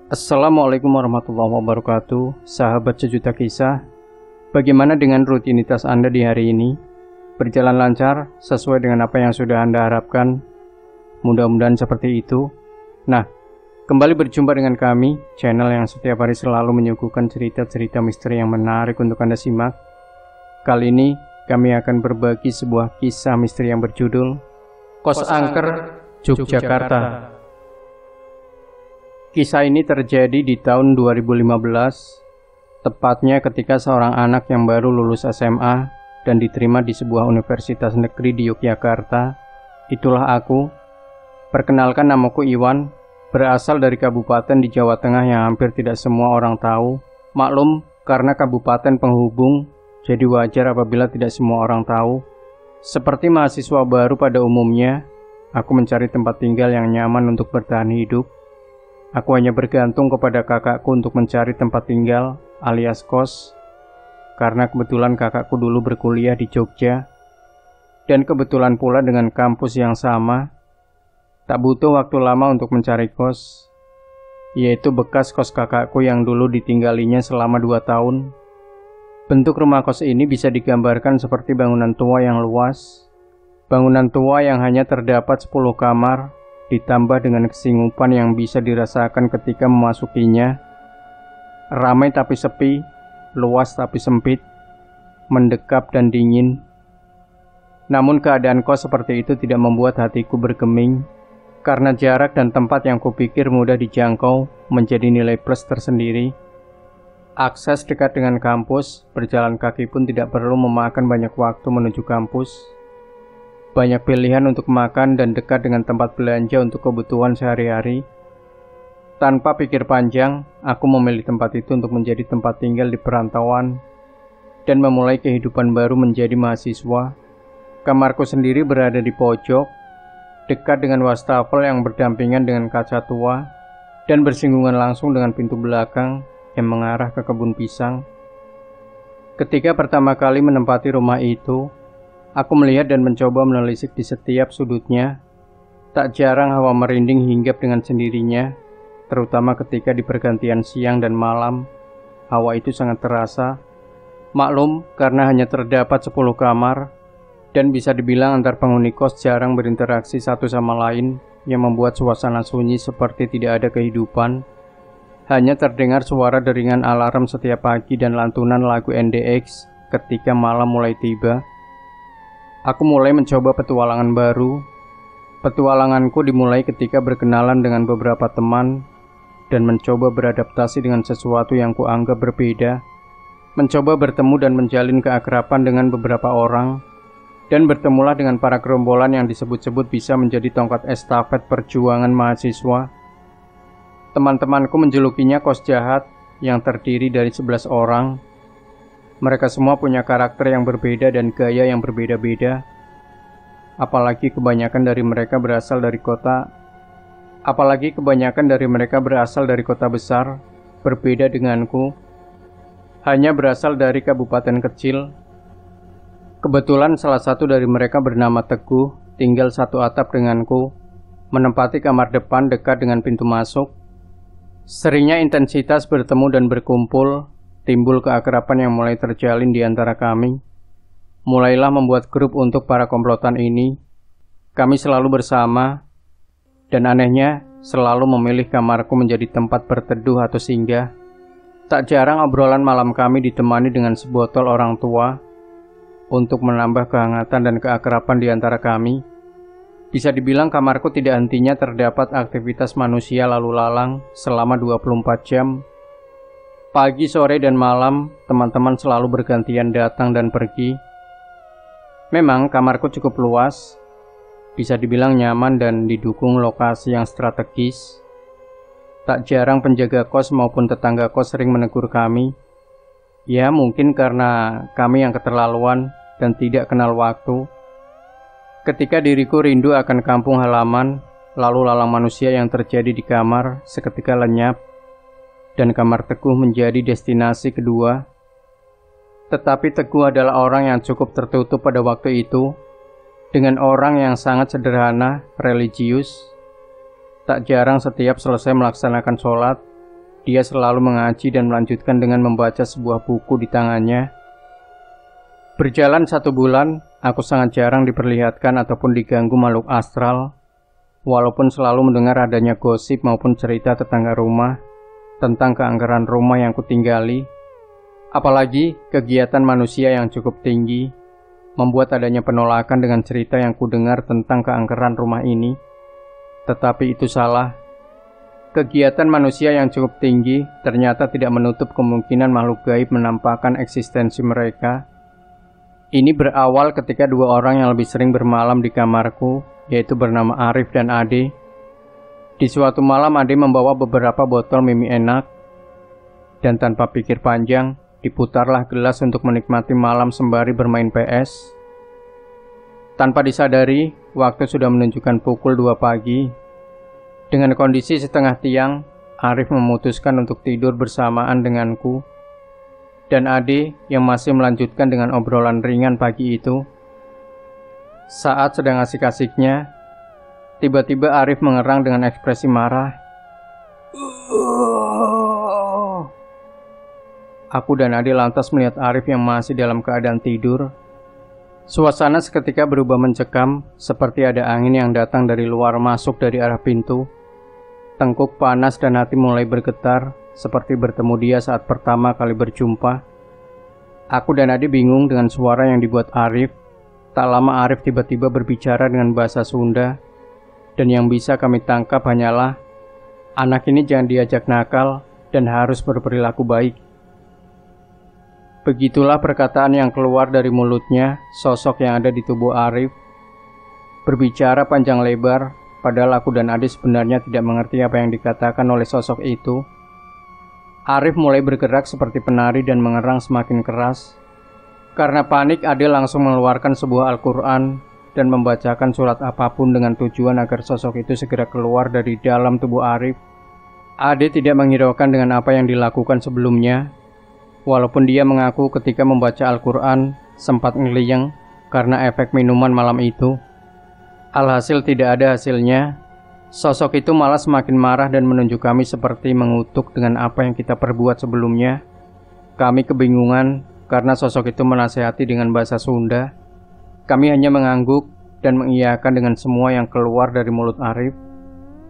Assalamualaikum warahmatullahi wabarakatuh, sahabat sejuta kisah. Bagaimana dengan rutinitas Anda di hari ini? Berjalan lancar sesuai dengan apa yang sudah Anda harapkan? Mudah-mudahan seperti itu. Nah, kembali berjumpa dengan kami, channel yang setiap hari selalu menyuguhkan cerita-cerita misteri yang menarik untuk Anda simak. Kali ini, kami akan berbagi sebuah kisah misteri yang berjudul Kos Angker, Yogyakarta. Kisah ini terjadi di tahun 2015, tepatnya ketika seorang anak yang baru lulus SMA dan diterima di sebuah universitas negeri di Yogyakarta. Itulah aku. Perkenalkan, namaku Iwan, berasal dari kabupaten di Jawa Tengah yang hampir tidak semua orang tahu. Maklum, karena kabupaten penghubung, jadi wajar apabila tidak semua orang tahu. Seperti mahasiswa baru pada umumnya, aku mencari tempat tinggal yang nyaman untuk bertahan hidup. Aku hanya bergantung kepada kakakku untuk mencari tempat tinggal alias kos, karena kebetulan kakakku dulu berkuliah di Jogja, dan kebetulan pula dengan kampus yang sama. Tak butuh waktu lama untuk mencari kos, yaitu bekas kos kakakku yang dulu ditinggalinya selama 2 tahun. Bentuk rumah kos ini bisa digambarkan seperti bangunan tua yang luas, bangunan tua yang hanya terdapat 10 kamar, ditambah dengan kesingupan yang bisa dirasakan ketika memasukinya. Ramai tapi sepi, luas tapi sempit, mendekap dan dingin. Namun keadaan kos seperti itu tidak membuat hatiku bergeming, karena jarak dan tempat yang kupikir mudah dijangkau menjadi nilai plus tersendiri. Akses dekat dengan kampus, berjalan kaki pun tidak perlu memakan banyak waktu menuju kampus. Banyak pilihan untuk makan dan dekat dengan tempat belanja untuk kebutuhan sehari-hari. Tanpa pikir panjang, aku memilih tempat itu untuk menjadi tempat tinggal di perantauan dan memulai kehidupan baru menjadi mahasiswa. Kamarku sendiri berada di pojok, dekat dengan wastafel yang berdampingan dengan kaca tua dan bersinggungan langsung dengan pintu belakang yang mengarah ke kebun pisang. Ketika pertama kali menempati rumah itu, aku melihat dan mencoba menelisik di setiap sudutnya. Tak jarang hawa merinding hinggap dengan sendirinya, terutama ketika di pergantian siang dan malam. Hawa itu sangat terasa. Maklum, karena hanya terdapat 10 kamar, dan bisa dibilang antar penghuni kos jarang berinteraksi satu sama lain, yang membuat suasana sunyi seperti tidak ada kehidupan. Hanya terdengar suara deringan alarm setiap pagi dan lantunan lagu NDX ketika malam mulai tiba. Aku mulai mencoba petualangan baru. Petualanganku dimulai ketika berkenalan dengan beberapa teman dan mencoba beradaptasi dengan sesuatu yang kuanggap berbeda. Mencoba bertemu dan menjalin keakraban dengan beberapa orang, dan bertemulah dengan para gerombolan yang disebut-sebut bisa menjadi tongkat estafet perjuangan mahasiswa. Teman-temanku menjulukinya kos jahat yang terdiri dari 11 orang. Mereka semua punya karakter yang berbeda dan gaya yang berbeda-beda. Apalagi kebanyakan dari mereka berasal dari kota besar, berbeda denganku. Hanya berasal dari kabupaten kecil. Kebetulan salah satu dari mereka bernama Teguh, tinggal satu atap denganku, menempati kamar depan dekat dengan pintu masuk. Seringnya intensitas bertemu dan berkumpul, timbul keakraban yang mulai terjalin di antara kami. Mulailah membuat grup untuk para komplotan ini. Kami selalu bersama, dan anehnya selalu memilih kamarku menjadi tempat berteduh atau singgah. Tak jarang obrolan malam kami ditemani dengan sebotol orang tua untuk menambah kehangatan dan keakraban di antara kami. Bisa dibilang kamarku tidak hentinya terdapat aktivitas manusia lalu lalang selama 24 jam. Pagi, sore, dan malam, teman-teman selalu bergantian datang dan pergi. Memang kamarku cukup luas, bisa dibilang nyaman dan didukung lokasi yang strategis. Tak jarang penjaga kos maupun tetangga kos sering menegur kami. Ya, mungkin karena kami yang keterlaluan dan tidak kenal waktu. Ketika diriku rindu akan kampung halaman, lalu lalang manusia yang terjadi di kamar seketika lenyap, dan kamar Teguh menjadi destinasi kedua. Tetapi Teguh adalah orang yang cukup tertutup pada waktu itu, dengan orang yang sangat sederhana, religius. Tak jarang setiap selesai melaksanakan sholat, dia selalu mengaji dan melanjutkan dengan membaca sebuah buku di tangannya. Berjalan 1 bulan, aku sangat jarang diperlihatkan ataupun diganggu makhluk astral, walaupun selalu mendengar adanya gosip maupun cerita tetangga rumah tentang keangkeran rumah yang kutinggali. Apalagi kegiatan manusia yang cukup tinggi membuat adanya penolakan dengan cerita yang kudengar tentang keangkeran rumah ini. Tetapi itu salah. Kegiatan manusia yang cukup tinggi ternyata tidak menutup kemungkinan makhluk gaib menampakkan eksistensi mereka. Ini berawal ketika 2 orang yang lebih sering bermalam di kamarku, yaitu bernama Arif dan Ade. Di suatu malam Ade membawa beberapa botol mimi enak, dan tanpa pikir panjang, diputarlah gelas untuk menikmati malam sembari bermain PS. Tanpa disadari, waktu sudah menunjukkan pukul 2 pagi. Dengan kondisi setengah tiang, Arif memutuskan untuk tidur bersamaan denganku. Dan Ade yang masih melanjutkan dengan obrolan ringan pagi itu. Saat sedang asik-asiknya, tiba-tiba Arif mengerang dengan ekspresi marah. Aku dan Ade lantas melihat Arif yang masih dalam keadaan tidur. Suasana seketika berubah mencekam, seperti ada angin yang datang dari luar masuk dari arah pintu. Tengkuk panas dan hati mulai bergetar, seperti bertemu dia saat pertama kali berjumpa. Aku dan Ade bingung dengan suara yang dibuat Arif. Tak lama Arif tiba-tiba berbicara dengan bahasa Sunda, dan yang bisa kami tangkap hanyalah, anak ini jangan diajak nakal dan harus berperilaku baik. Begitulah perkataan yang keluar dari mulutnya, sosok yang ada di tubuh Arif. Berbicara panjang lebar, padahal aku dan Ade sebenarnya tidak mengerti apa yang dikatakan oleh sosok itu. Arif mulai bergerak seperti penari dan mengerang semakin keras. Karena panik, Ade langsung mengeluarkan sebuah Al-Quran dan membacakan surat apapun dengan tujuan agar sosok itu segera keluar dari dalam tubuh Arif. Ade tidak menghiraukan dengan apa yang dilakukan sebelumnya. Walaupun dia mengaku ketika membaca Al-Quran sempat ngeliyeng karena efek minuman malam itu. Alhasil tidak ada hasilnya. Sosok itu malah semakin marah dan menunjuk kami seperti mengutuk dengan apa yang kita perbuat sebelumnya. Kami kebingungan karena sosok itu menasihati dengan bahasa Sunda. Kami hanya mengangguk dan mengiyakan dengan semua yang keluar dari mulut Arif.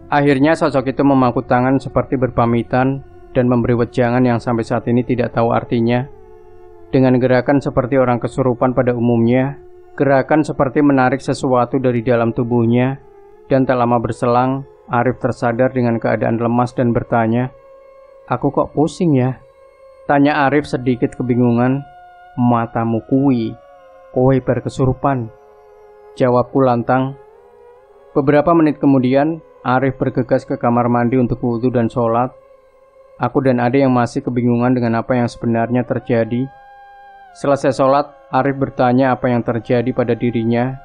Akhirnya sosok itu memangku tangan seperti berpamitan dan memberi wejangan yang sampai saat ini tidak tahu artinya. Dengan gerakan seperti orang kesurupan pada umumnya, gerakan seperti menarik sesuatu dari dalam tubuhnya, dan tak lama berselang, Arif tersadar dengan keadaan lemas dan bertanya, "Aku kok pusing ya?" Tanya Arif sedikit kebingungan. "Matamu kui, kowe berkesurupan," jawabku lantang. Beberapa menit kemudian, Arif bergegas ke kamar mandi untuk wudhu dan sholat. Aku dan Ade yang masih kebingungan dengan apa yang sebenarnya terjadi. Selesai sholat, Arif bertanya apa yang terjadi pada dirinya.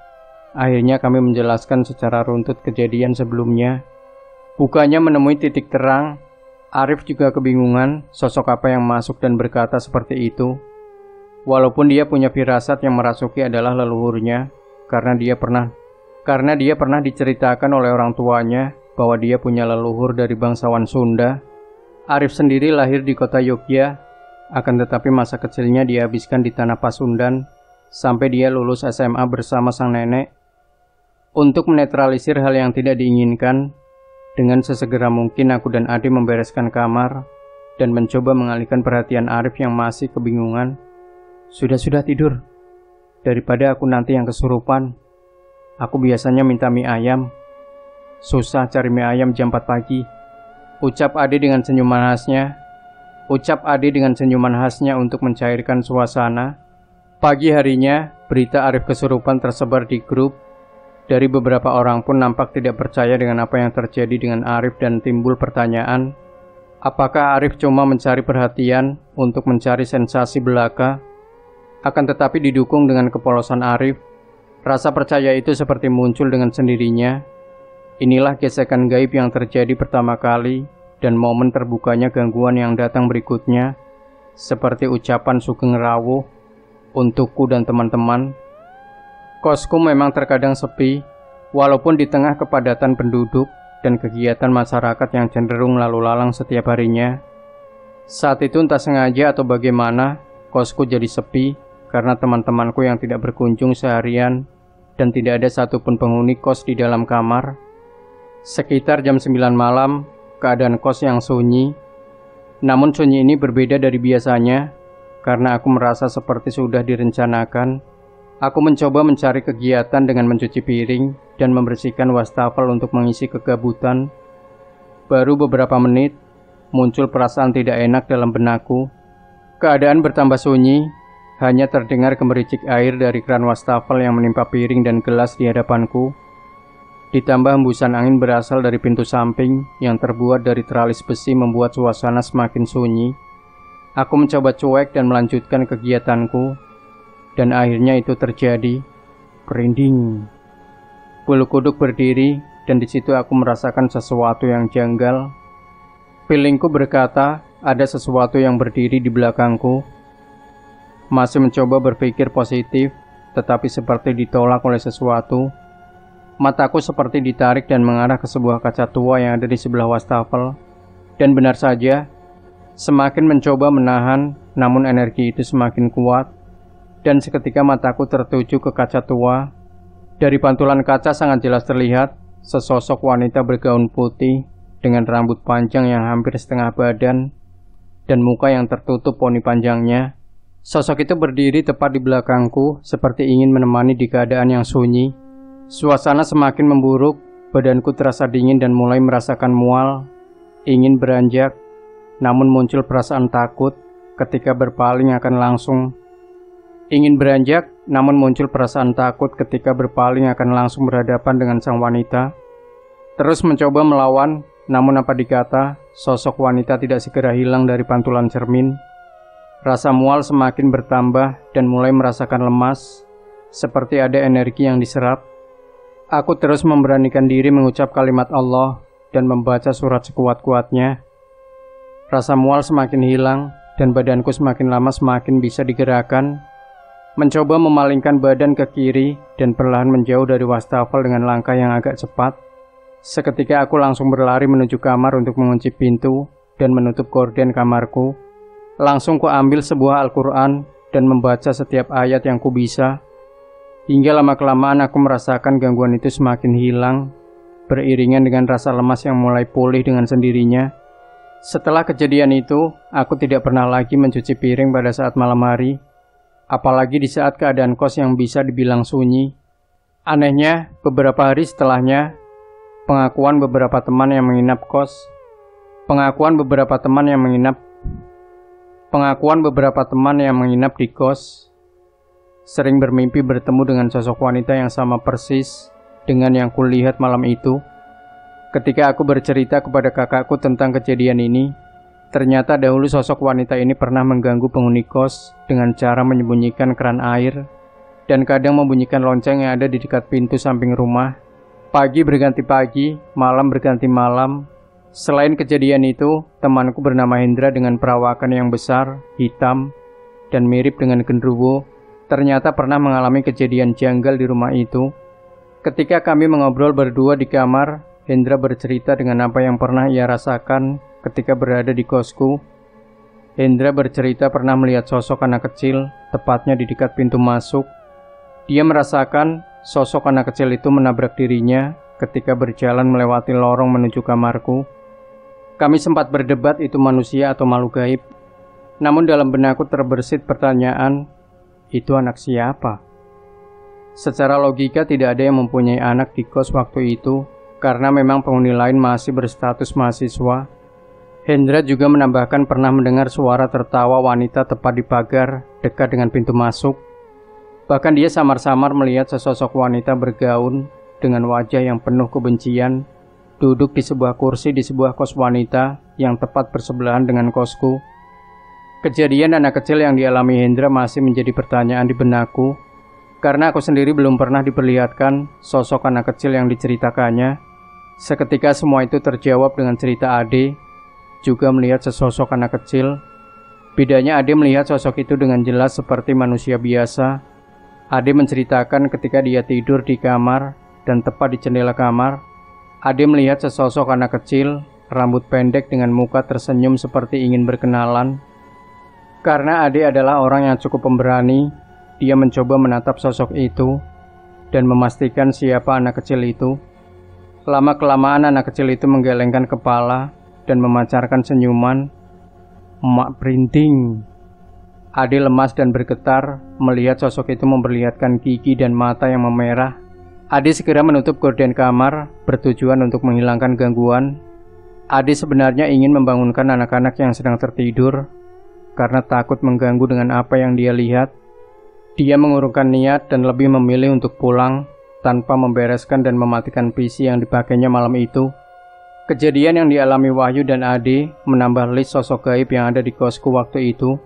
Akhirnya kami menjelaskan secara runtut kejadian sebelumnya. Bukannya menemui titik terang, Arif juga kebingungan sosok apa yang masuk dan berkata seperti itu. Walaupun dia punya firasat yang merasuki adalah leluhurnya, karena dia pernah diceritakan oleh orang tuanya bahwa dia punya leluhur dari bangsawan Sunda. Arif sendiri lahir di kota Yogyakarta, akan tetapi masa kecilnya dihabiskan di tanah Pasundan sampai dia lulus SMA bersama sang nenek. Untuk menetralisir hal yang tidak diinginkan, dengan sesegera mungkin aku dan Ade membereskan kamar dan mencoba mengalihkan perhatian Arif yang masih kebingungan. Sudah tidur, daripada aku nanti yang kesurupan. Aku biasanya minta mie ayam. Susah cari mie ayam jam 4 pagi. Ucap Ade dengan senyuman khasnya untuk mencairkan suasana. Pagi harinya, berita Arif kesurupan tersebar di grup. Dari beberapa orang pun nampak tidak percaya dengan apa yang terjadi dengan Arif dan timbul pertanyaan, Apakah Arif cuma mencari perhatian untuk mencari sensasi belaka? Akan tetapi didukung dengan kepolosan Arif, rasa percaya itu seperti muncul dengan sendirinya. Inilah gesekan gaib yang terjadi pertama kali dan momen terbukanya gangguan yang datang berikutnya, seperti ucapan Sugeng Rawuh untukku dan teman-teman. Kosku memang terkadang sepi, walaupun di tengah kepadatan penduduk dan kegiatan masyarakat yang cenderung lalu lalang setiap harinya. Saat itu entah sengaja atau bagaimana, kosku jadi sepi karena teman-temanku yang tidak berkunjung seharian dan tidak ada satupun penghuni kos di dalam kamar. Sekitar jam 9 malam, keadaan kos yang sunyi. Namun sunyi ini berbeda dari biasanya, karena aku merasa seperti sudah direncanakan. Aku mencoba mencari kegiatan dengan mencuci piring dan membersihkan wastafel untuk mengisi kegabutan. Baru beberapa menit, muncul perasaan tidak enak dalam benakku. Keadaan bertambah sunyi, hanya terdengar gemericik air dari keran wastafel yang menimpa piring dan gelas di hadapanku. Ditambah hembusan angin berasal dari pintu samping yang terbuat dari teralis besi membuat suasana semakin sunyi. Aku mencoba cuek dan melanjutkan kegiatanku. Dan akhirnya itu terjadi. Merinding. Bulu kuduk berdiri dan di situ aku merasakan sesuatu yang janggal. Feelingku berkata ada sesuatu yang berdiri di belakangku. Masih mencoba berpikir positif, tetapi seperti ditolak oleh sesuatu. Mataku seperti ditarik dan mengarah ke sebuah kaca tua yang ada di sebelah wastafel. Dan benar saja, semakin mencoba menahan, namun energi itu semakin kuat. Dan seketika mataku tertuju ke kaca tua. Dari pantulan kaca sangat jelas terlihat sesosok wanita bergaun putih dengan rambut panjang yang hampir setengah badan dan muka yang tertutup poni panjangnya. Sosok itu berdiri tepat di belakangku seperti ingin menemani di keadaan yang sunyi. Suasana semakin memburuk, badanku terasa dingin dan mulai merasakan mual, ingin beranjak, namun muncul perasaan takut ketika berpaling akan langsung berhadapan dengan sang wanita. Terus mencoba melawan, namun apa dikata, sosok wanita tidak segera hilang dari pantulan cermin. Rasa mual semakin bertambah dan mulai merasakan lemas, seperti ada energi yang diserap. Aku terus memberanikan diri mengucap kalimat Allah dan membaca surat sekuat-kuatnya. Rasa mual semakin hilang dan badanku semakin lama semakin bisa digerakkan. Mencoba memalingkan badan ke kiri dan perlahan menjauh dari wastafel dengan langkah yang agak cepat. Seketika aku langsung berlari menuju kamar untuk mengunci pintu dan menutup gorden kamarku. Langsung ku ambil sebuah Al-Quran dan membaca setiap ayat yang ku bisa. Hingga lama-kelamaan aku merasakan gangguan itu semakin hilang, beriringan dengan rasa lemas yang mulai pulih dengan sendirinya. Setelah kejadian itu, aku tidak pernah lagi mencuci piring pada saat malam hari. Apalagi di saat keadaan kos yang bisa dibilang sunyi. Anehnya, beberapa hari setelahnya, pengakuan beberapa teman yang menginap di kos sering bermimpi bertemu dengan sosok wanita yang sama persis dengan yang kulihat malam itu. Ketika aku bercerita kepada kakakku tentang kejadian ini, ternyata dahulu sosok wanita ini pernah mengganggu penghuni kos dengan cara menyembunyikan keran air dan kadang membunyikan lonceng yang ada di dekat pintu samping rumah. Pagi berganti pagi, malam berganti malam. Selain kejadian itu, temanku bernama Hendra dengan perawakan yang besar, hitam, dan mirip dengan genderuwo, ternyata pernah mengalami kejadian janggal di rumah itu. Ketika kami mengobrol berdua di kamar, Hendra bercerita dengan apa yang pernah ia rasakan ketika berada di kosku. Hendra bercerita pernah melihat sosok anak kecil, tepatnya di dekat pintu masuk. Dia merasakan sosok anak kecil itu menabrak dirinya ketika berjalan melewati lorong menuju kamarku. Kami sempat berdebat itu manusia atau makhluk gaib. Namun dalam benakku terbersit pertanyaan, itu anak siapa? Secara logika tidak ada yang mempunyai anak di kos waktu itu, karena memang penghuni lain masih berstatus mahasiswa. Hendra juga menambahkan pernah mendengar suara tertawa wanita tepat di pagar dekat dengan pintu masuk. Bahkan dia samar-samar melihat sesosok wanita bergaun dengan wajah yang penuh kebencian, duduk di sebuah kursi di sebuah kos wanita yang tepat bersebelahan dengan kosku. Kejadian anak kecil yang dialami Hendra masih menjadi pertanyaan di benakku, karena aku sendiri belum pernah diperlihatkan sosok anak kecil yang diceritakannya. Seketika semua itu terjawab dengan cerita Ade, juga melihat sesosok anak kecil. Bedanya Ade melihat sosok itu dengan jelas seperti manusia biasa. Ade menceritakan ketika dia tidur di kamar dan tepat di jendela kamar, Ade melihat sesosok anak kecil, rambut pendek dengan muka tersenyum seperti ingin berkenalan. Karena Ade adalah orang yang cukup pemberani, dia mencoba menatap sosok itu dan memastikan siapa anak kecil itu. Lama-kelamaan anak kecil itu menggelengkan kepala dan memancarkan senyuman. Mak printing. Ade lemas dan bergetar melihat sosok itu memperlihatkan gigi dan mata yang memerah. Ade segera menutup gorden kamar bertujuan untuk menghilangkan gangguan. Ade sebenarnya ingin membangunkan anak-anak yang sedang tertidur karena takut mengganggu dengan apa yang dia lihat. Dia mengurungkan niat dan lebih memilih untuk pulang tanpa membereskan dan mematikan PC yang dipakainya malam itu. Kejadian yang dialami Wahyu dan Ade menambah list sosok gaib yang ada di kosku waktu itu.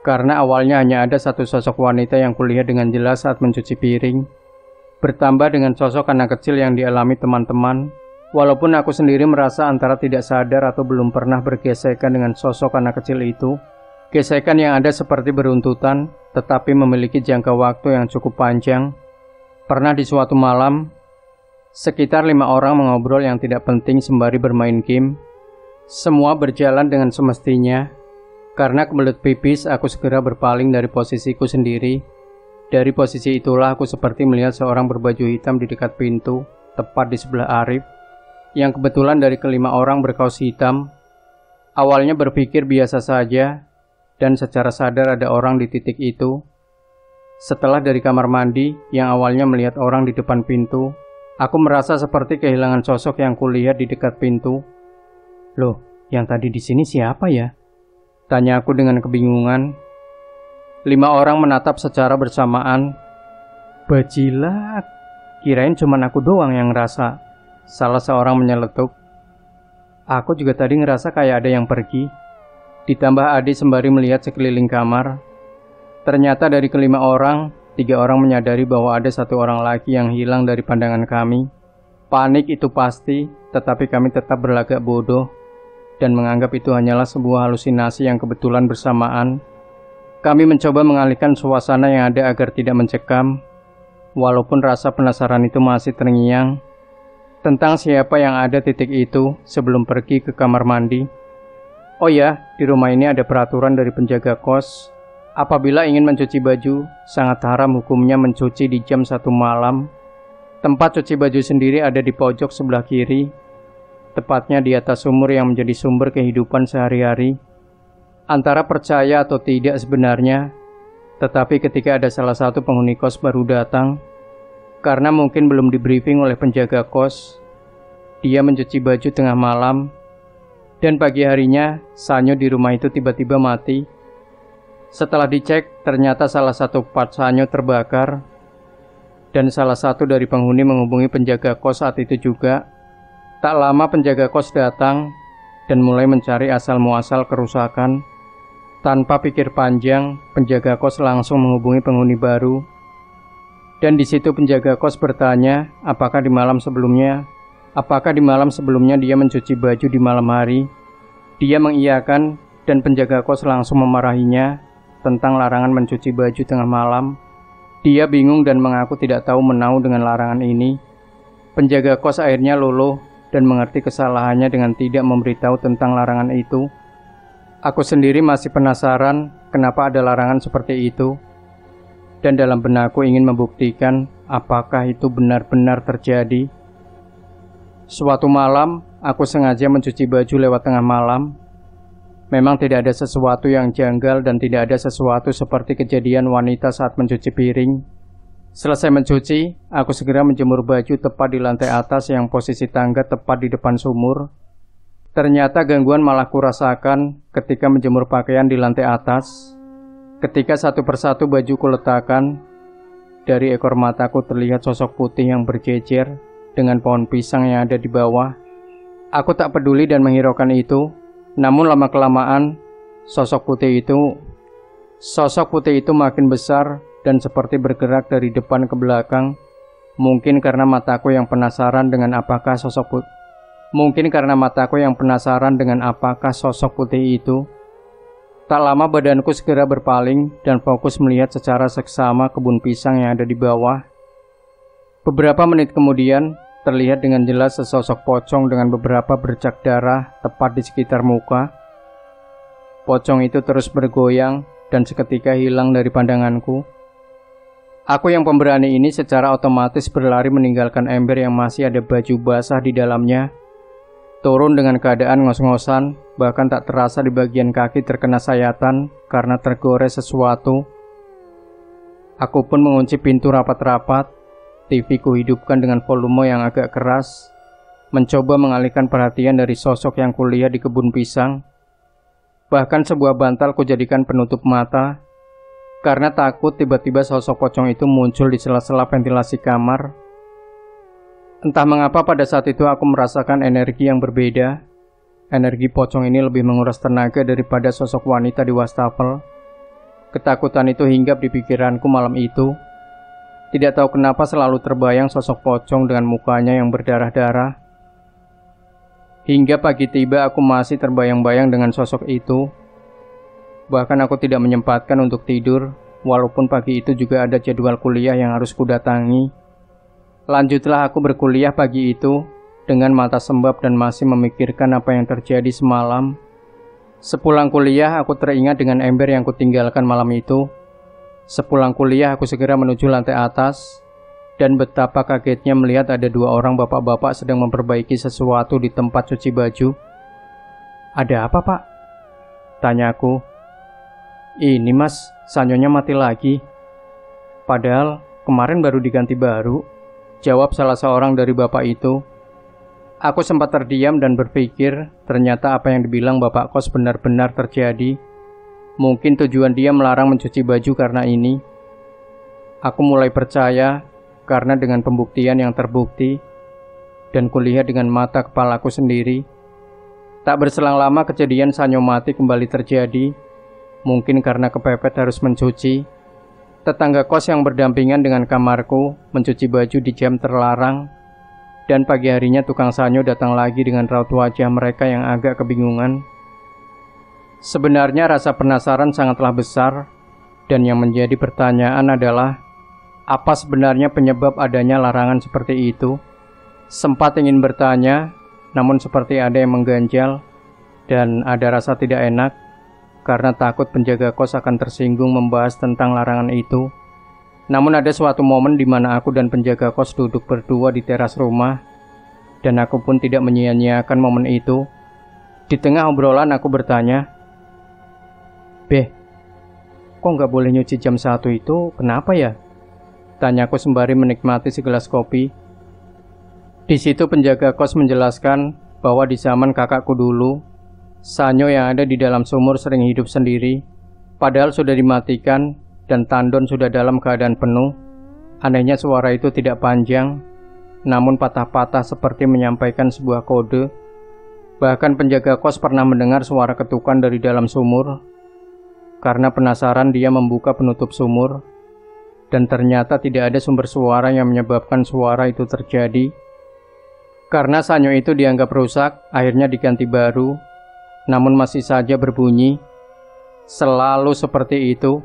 Karena awalnya hanya ada satu sosok wanita yang kulihat dengan jelas saat mencuci piring, bertambah dengan sosok anak kecil yang dialami teman-teman. Walaupun aku sendiri merasa antara tidak sadar atau belum pernah bergesekan dengan sosok anak kecil itu, gesekan yang ada seperti beruntutan, tetapi memiliki jangka waktu yang cukup panjang. Pernah di suatu malam, sekitar 5 orang mengobrol yang tidak penting sembari bermain game. Semua berjalan dengan semestinya. Karena kebelet pipis, aku segera berpaling dari posisiku sendiri. Dari posisi itulah aku seperti melihat seorang berbaju hitam di dekat pintu, tepat di sebelah Arif, yang kebetulan dari kelima orang berkaos hitam. Awalnya berpikir biasa saja, dan secara sadar ada orang di titik itu. Setelah dari kamar mandi, yang awalnya melihat orang di depan pintu, aku merasa seperti kehilangan sosok yang kulihat di dekat pintu. Loh, yang tadi di sini siapa ya? Tanya aku dengan kebingungan. 5 orang menatap secara bersamaan. Bajilat, kirain cuman aku doang yang ngerasa. Salah seorang menyeletuk. Aku juga tadi ngerasa kayak ada yang pergi. Ditambah Ade sembari melihat sekeliling kamar. Ternyata dari kelima orang, 3 orang menyadari bahwa ada 1 orang lagi yang hilang dari pandangan kami. Panik itu pasti, tetapi kami tetap berlagak bodoh dan menganggap itu hanyalah sebuah halusinasi yang kebetulan bersamaan. Kami mencoba mengalihkan suasana yang ada agar tidak mencekam, walaupun rasa penasaran itu masih terngiang tentang siapa yang ada titik itu sebelum pergi ke kamar mandi. Oh ya, di rumah ini ada peraturan dari penjaga kos. Apabila ingin mencuci baju, sangat haram hukumnya mencuci di jam 1 malam. Tempat cuci baju sendiri ada di pojok sebelah kiri, tepatnya di atas sumur yang menjadi sumber kehidupan sehari-hari. Antara percaya atau tidak sebenarnya, tetapi ketika ada salah satu penghuni kos baru datang, karena mungkin belum di-briefing oleh penjaga kos, dia mencuci baju tengah malam, dan pagi harinya sanyo di rumah itu tiba-tiba mati. Setelah dicek, ternyata salah satu part sanyo terbakar, dan salah satu dari penghuni menghubungi penjaga kos saat itu juga. Tak lama penjaga kos datang dan mulai mencari asal-muasal kerusakan. Tanpa pikir panjang, penjaga kos langsung menghubungi penghuni baru. Dan di situ penjaga kos bertanya, apakah di malam sebelumnya dia mencuci baju di malam hari. Dia mengiyakan dan penjaga kos langsung memarahinya tentang larangan mencuci baju tengah malam. Dia bingung dan mengaku tidak tahu menau dengan larangan ini. Penjaga kos akhirnya luluh dan mengerti kesalahannya dengan tidak memberitahu tentang larangan itu. Aku sendiri masih penasaran kenapa ada larangan seperti itu. Dan dalam benakku ingin membuktikan apakah itu benar-benar terjadi. Suatu malam, aku sengaja mencuci baju lewat tengah malam. Memang tidak ada sesuatu yang janggal dan tidak ada sesuatu seperti kejadian wanita saat mencuci piring. Selesai mencuci, aku segera menjemur baju tepat di lantai atas yang posisi tangga tepat di depan sumur. Ternyata gangguan malah kurasakan ketika menjemur pakaian di lantai atas. Ketika satu persatu baju kuletakkan, dari ekor mataku terlihat sosok putih yang berjejer dengan pohon pisang yang ada di bawah. Aku tak peduli dan menghiraukan itu, namun lama-kelamaan sosok putih itu makin besar dan seperti bergerak dari depan ke belakang. Mungkin karena mataku yang penasaran dengan apakah sosok putih itu. Tak lama badanku segera berpaling dan fokus melihat secara seksama kebun pisang yang ada di bawah. Beberapa menit kemudian, terlihat dengan jelas sesosok pocong dengan beberapa bercak darah tepat di sekitar muka. Pocong itu terus bergoyang dan seketika hilang dari pandanganku. Aku yang pemberani ini secara otomatis berlari meninggalkan ember yang masih ada baju basah di dalamnya. Turun dengan keadaan ngos-ngosan, bahkan tak terasa di bagian kaki terkena sayatan karena tergores sesuatu. Aku pun mengunci pintu rapat-rapat. TV ku hidupkan dengan volume yang agak keras, mencoba mengalihkan perhatian dari sosok yang kulihat di kebun pisang. Bahkan sebuah bantal ku jadikan penutup mata, karena takut tiba-tiba sosok pocong itu muncul di sela-sela ventilasi kamar. Entah mengapa pada saat itu aku merasakan energi yang berbeda. Energi pocong ini lebih menguras tenaga daripada sosok wanita di wastafel. Ketakutan itu hinggap di pikiranku malam itu. Tidak tahu kenapa selalu terbayang sosok pocong dengan mukanya yang berdarah-darah. Hingga pagi tiba aku masih terbayang-bayang dengan sosok itu. Bahkan aku tidak menyempatkan untuk tidur, walaupun pagi itu juga ada jadwal kuliah yang harus kudatangi. Lanjutlah aku berkuliah pagi itu, dengan mata sembab dan masih memikirkan apa yang terjadi semalam. Sepulang kuliah aku teringat dengan ember yang kutinggalkan malam itu. Sepulang kuliah aku segera menuju lantai atas, dan betapa kagetnya melihat ada dua orang bapak-bapak sedang memperbaiki sesuatu di tempat cuci baju. "Ada apa, Pak?" tanyaku. "Ini Mas, sanyonya mati lagi." "Padahal kemarin baru diganti baru," jawab salah seorang dari bapak itu. Aku sempat terdiam dan berpikir, ternyata apa yang dibilang bapak kos benar-benar terjadi. Mungkin tujuan dia melarang mencuci baju karena ini. Aku mulai percaya karena dengan pembuktian yang terbukti dan kulihat dengan mata kepalaku sendiri. Tak berselang lama kejadian sanyo mati kembali terjadi. Mungkin karena kepepet harus mencuci. Tetangga kos yang berdampingan dengan kamarku mencuci baju di jam terlarang. Dan pagi harinya tukang sanyo datang lagi dengan raut wajah mereka yang agak kebingungan. Sebenarnya rasa penasaran sangatlah besar, dan yang menjadi pertanyaan adalah, apa sebenarnya penyebab adanya larangan seperti itu? Sempat ingin bertanya, namun seperti ada yang mengganjal, dan ada rasa tidak enak, karena takut penjaga kos akan tersinggung membahas tentang larangan itu. Namun ada suatu momen di mana aku dan penjaga kos duduk berdua di teras rumah, dan aku pun tidak menyia-nyiakan momen itu. Di tengah obrolan aku bertanya, "Beh, kok nggak boleh nyuci jam 1 itu, kenapa ya?" tanyaku sembari menikmati segelas kopi. Di situ penjaga kos menjelaskan bahwa di zaman kakakku dulu, sanyo yang ada di dalam sumur sering hidup sendiri, padahal sudah dimatikan dan tandon sudah dalam keadaan penuh. Anehnya suara itu tidak panjang, namun patah-patah seperti menyampaikan sebuah kode. Bahkan penjaga kos pernah mendengar suara ketukan dari dalam sumur. Karena penasaran dia membuka penutup sumur, dan ternyata tidak ada sumber suara yang menyebabkan suara itu terjadi. Karena sanyo itu dianggap rusak, akhirnya diganti baru, namun masih saja berbunyi. Selalu seperti itu.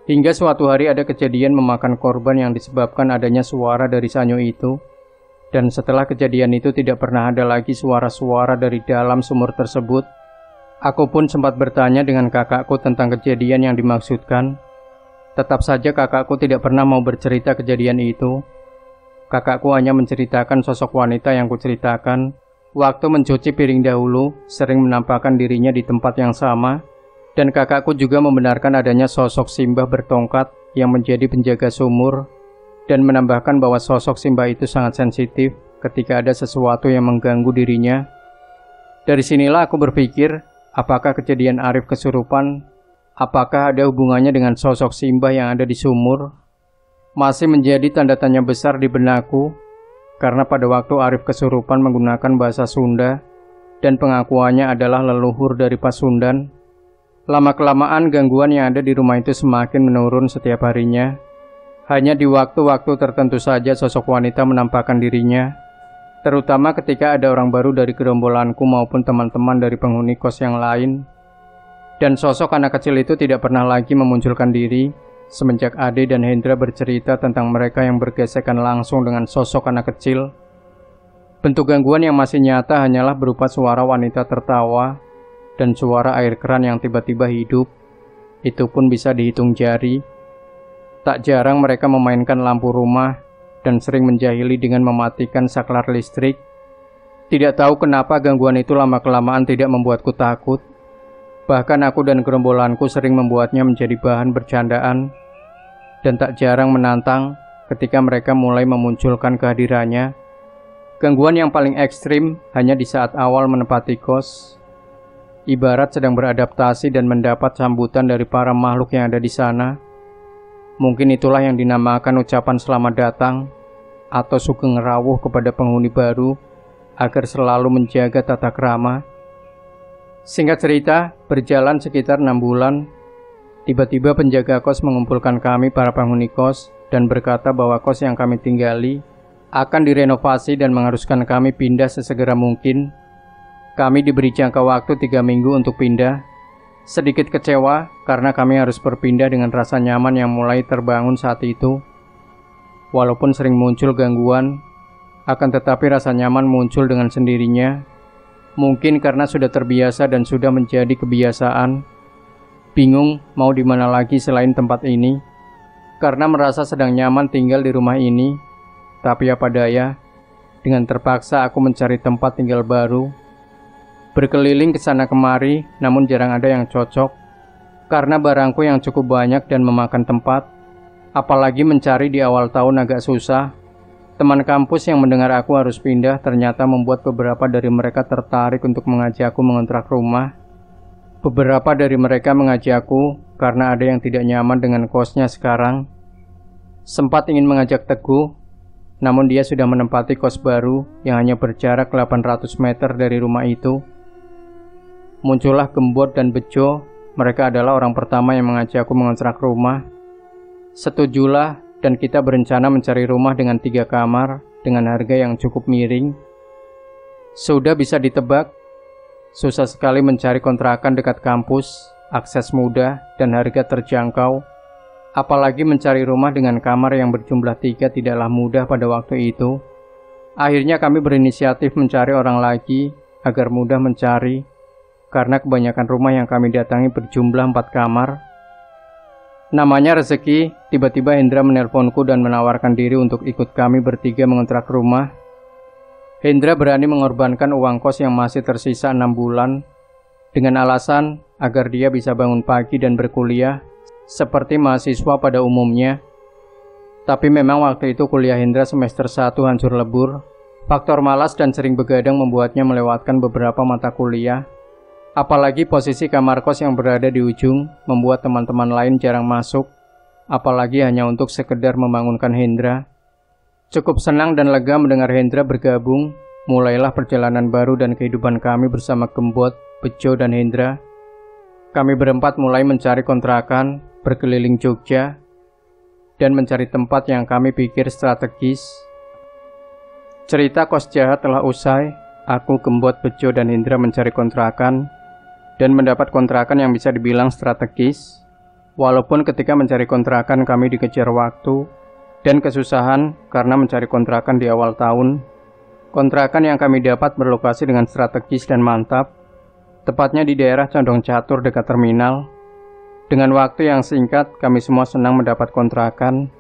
Hingga suatu hari ada kejadian memakan korban yang disebabkan adanya suara dari sanyo itu. Dan setelah kejadian itu tidak pernah ada lagi suara-suara dari dalam sumur tersebut. Aku pun sempat bertanya dengan kakakku tentang kejadian yang dimaksudkan. Tetap saja kakakku tidak pernah mau bercerita kejadian itu. Kakakku hanya menceritakan sosok wanita yang kuceritakan. Waktu mencuci piring dahulu, sering menampakkan dirinya di tempat yang sama. Dan kakakku juga membenarkan adanya sosok Simbah bertongkat yang menjadi penjaga sumur. Dan menambahkan bahwa sosok Simbah itu sangat sensitif ketika ada sesuatu yang mengganggu dirinya. Dari sinilah aku berpikir, apakah kejadian Arif kesurupan? Apakah ada hubungannya dengan sosok Simbah yang ada di sumur? Masih menjadi tanda tanya besar di benakku. karena pada waktu Arif kesurupan menggunakan bahasa Sunda dan pengakuannya adalah leluhur dari Pasundan. Lama-kelamaan gangguan yang ada di rumah itu semakin menurun setiap harinya. Hanya di waktu-waktu tertentu saja sosok wanita menampakkan dirinya, terutama ketika ada orang baru dari gerombolanku maupun teman-teman dari penghuni kos yang lain. Dan sosok anak kecil itu tidak pernah lagi memunculkan diri semenjak Ade dan Hendra bercerita tentang mereka yang bergesekan langsung dengan sosok anak kecil. Bentuk gangguan yang masih nyata hanyalah berupa suara wanita tertawa dan suara air keran yang tiba-tiba hidup. Itu pun bisa dihitung jari. Tak jarang mereka memainkan lampu rumah dan sering menjahili dengan mematikan saklar listrik. Tidak tahu kenapa gangguan itu lama-kelamaan tidak membuatku takut. Bahkan aku dan gerombolanku sering membuatnya menjadi bahan bercandaan. Dan tak jarang menantang ketika mereka mulai memunculkan kehadirannya. Gangguan yang paling ekstrim hanya di saat awal menempati kos. Ibarat sedang beradaptasi dan mendapat sambutan dari para makhluk yang ada di sana. Mungkin itulah yang dinamakan ucapan selamat datang atau sugeng rawuh kepada penghuni baru agar selalu menjaga tata krama. Singkat cerita, berjalan sekitar 6 bulan, tiba-tiba penjaga kos mengumpulkan kami para penghuni kos dan berkata bahwa kos yang kami tinggali akan direnovasi dan mengharuskan kami pindah sesegera mungkin. Kami diberi jangka waktu 3 minggu untuk pindah. Sedikit kecewa karena kami harus berpindah dengan rasa nyaman yang mulai terbangun saat itu. Walaupun sering muncul gangguan, akan tetapi rasa nyaman muncul dengan sendirinya. Mungkin karena sudah terbiasa dan sudah menjadi kebiasaan. Bingung mau di mana lagi selain tempat ini. Karena merasa sedang nyaman tinggal di rumah ini. Tapi apa daya, dengan terpaksa aku mencari tempat tinggal baru. Berkeliling ke sana kemari, namun jarang ada yang cocok. Karena barangku yang cukup banyak dan memakan tempat. Apalagi mencari di awal tahun agak susah. Teman kampus yang mendengar aku harus pindah ternyata membuat beberapa dari mereka tertarik untuk mengajakku mengontrak rumah. Beberapa dari mereka mengajakku karena ada yang tidak nyaman dengan kosnya sekarang. Sempat ingin mengajak Teguh, namun dia sudah menempati kos baru yang hanya berjarak 800 meter dari rumah itu. Muncullah Gembot dan Bejo, mereka adalah orang pertama yang mengajakku mengontrak rumah. Setujulah dan kita berencana mencari rumah dengan 3 kamar dengan harga yang cukup miring. Sudah bisa ditebak, susah sekali mencari kontrakan dekat kampus, akses mudah dan harga terjangkau. Apalagi mencari rumah dengan kamar yang berjumlah 3 tidaklah mudah pada waktu itu. Akhirnya kami berinisiatif mencari orang lagi agar mudah mencari, karena kebanyakan rumah yang kami datangi berjumlah 4 kamar. Namanya rezeki, tiba-tiba Hendra menelponku dan menawarkan diri untuk ikut kami bertiga mengontrak rumah. Hendra berani mengorbankan uang kos yang masih tersisa 6 bulan, dengan alasan agar dia bisa bangun pagi dan berkuliah, seperti mahasiswa pada umumnya. Tapi memang waktu itu kuliah Hendra semester 1 hancur lebur. Faktor malas dan sering begadang membuatnya melewatkan beberapa mata kuliah. Apalagi posisi kamar kos yang berada di ujung membuat teman-teman lain jarang masuk, apalagi hanya untuk sekedar membangunkan Hendra. Cukup senang dan lega mendengar Hendra bergabung. Mulailah perjalanan baru dan kehidupan kami bersama Gembot, Bejo, dan Hendra. Kami berempat mulai mencari kontrakan, berkeliling Jogja, dan mencari tempat yang kami pikir strategis. Cerita kos jahat telah usai. Aku, Gembot, Bejo, dan Hendra mencari kontrakan dan mendapat kontrakan yang bisa dibilang strategis. Walaupun ketika mencari kontrakan kami dikejar waktu dan kesusahan karena mencari kontrakan di awal tahun. Kontrakan yang kami dapat berlokasi dengan strategis dan mantap, tepatnya di daerah Condong Catur dekat terminal. Dengan waktu yang singkat kami semua senang mendapat kontrakan.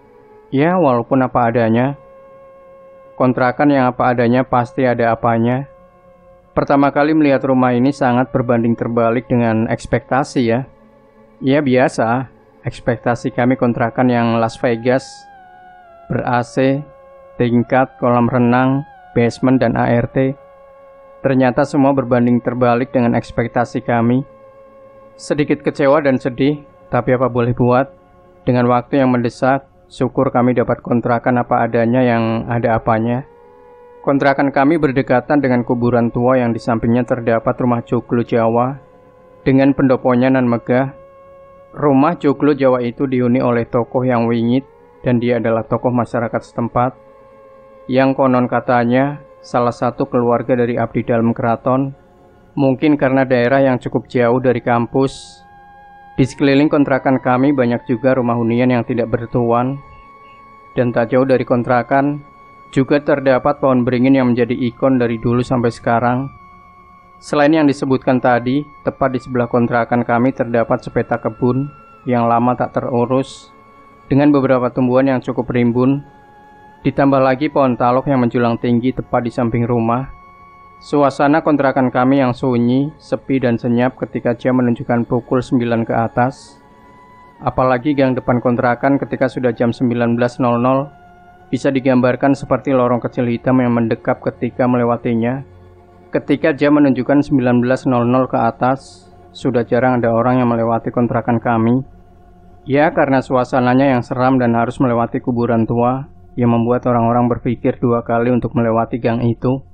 Ya, walaupun apa adanya. Kontrakan yang apa adanya pasti ada apanya. Pertama kali melihat rumah ini sangat berbanding terbalik dengan ekspektasi ya. Ya biasa, ekspektasi kami kontrakan yang Las Vegas, ber-AC, tingkat, kolam renang, basement, dan ART. Ternyata semua berbanding terbalik dengan ekspektasi kami. Sedikit kecewa dan sedih, tapi apa boleh buat. Dengan waktu yang mendesak, syukur kami dapat kontrakan apa adanya yang ada apanya. Kontrakan kami berdekatan dengan kuburan tua yang di sampingnya terdapat rumah joglo Jawa dengan pendoponya nan megah. Rumah joglo Jawa itu dihuni oleh tokoh yang wingit dan dia adalah tokoh masyarakat setempat yang konon katanya salah satu keluarga dari abdi dalam keraton. Mungkin karena daerah yang cukup jauh dari kampus. Di sekeliling kontrakan kami banyak juga rumah hunian yang tidak bertuan. Dan tak jauh dari kontrakan juga terdapat pohon beringin yang menjadi ikon dari dulu sampai sekarang. Selain yang disebutkan tadi, tepat di sebelah kontrakan kami terdapat sepeta kebun yang lama tak terurus dengan beberapa tumbuhan yang cukup rimbun. Ditambah lagi pohon talok yang menjulang tinggi tepat di samping rumah. Suasana kontrakan kami yang sunyi, sepi dan senyap ketika jam menunjukkan pukul 9 ke atas. Apalagi gang depan kontrakan ketika sudah jam 19.00 bisa digambarkan seperti lorong kecil hitam yang mendekap ketika melewatinya. Ketika jam menunjukkan 19.00 ke atas, sudah jarang ada orang yang melewati kontrakan kami. Ya, karena suasananya yang seram dan harus melewati kuburan tua, yang membuat orang-orang berpikir dua kali untuk melewati gang itu.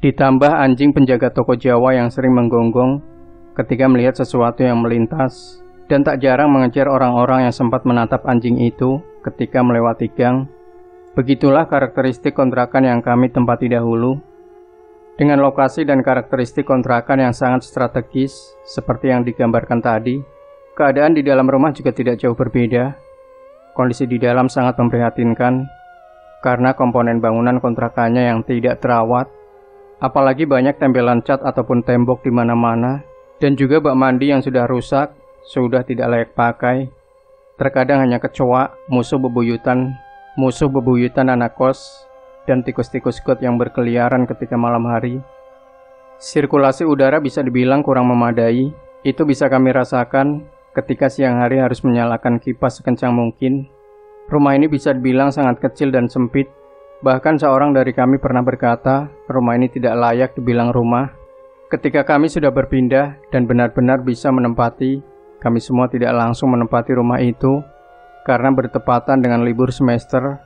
Ditambah anjing penjaga toko Jawa yang sering menggonggong ketika melihat sesuatu yang melintas, dan tak jarang mengejar orang-orang yang sempat menatap anjing itu ketika melewati gang. Begitulah karakteristik kontrakan yang kami tempati dahulu. Dengan lokasi dan karakteristik kontrakan yang sangat strategis seperti yang digambarkan tadi, keadaan di dalam rumah juga tidak jauh berbeda. Kondisi di dalam sangat memprihatinkan karena komponen bangunan kontrakannya yang tidak terawat, apalagi banyak tempelan cat ataupun tembok di mana-mana, dan juga bak mandi yang sudah rusak, sudah tidak layak pakai. Terkadang hanya kecoa, musuh bebuyutan anak kos, dan tikus-tikus got yang berkeliaran ketika malam hari. Sirkulasi udara bisa dibilang kurang memadai. Itu bisa kami rasakan ketika siang hari harus menyalakan kipas sekencang mungkin. Rumah ini bisa dibilang sangat kecil dan sempit. Bahkan seorang dari kami pernah berkata, rumah ini tidak layak dibilang rumah. Ketika kami sudah berpindah dan benar-benar bisa menempati, kami semua tidak langsung menempati rumah itu karena bertepatan dengan libur semester.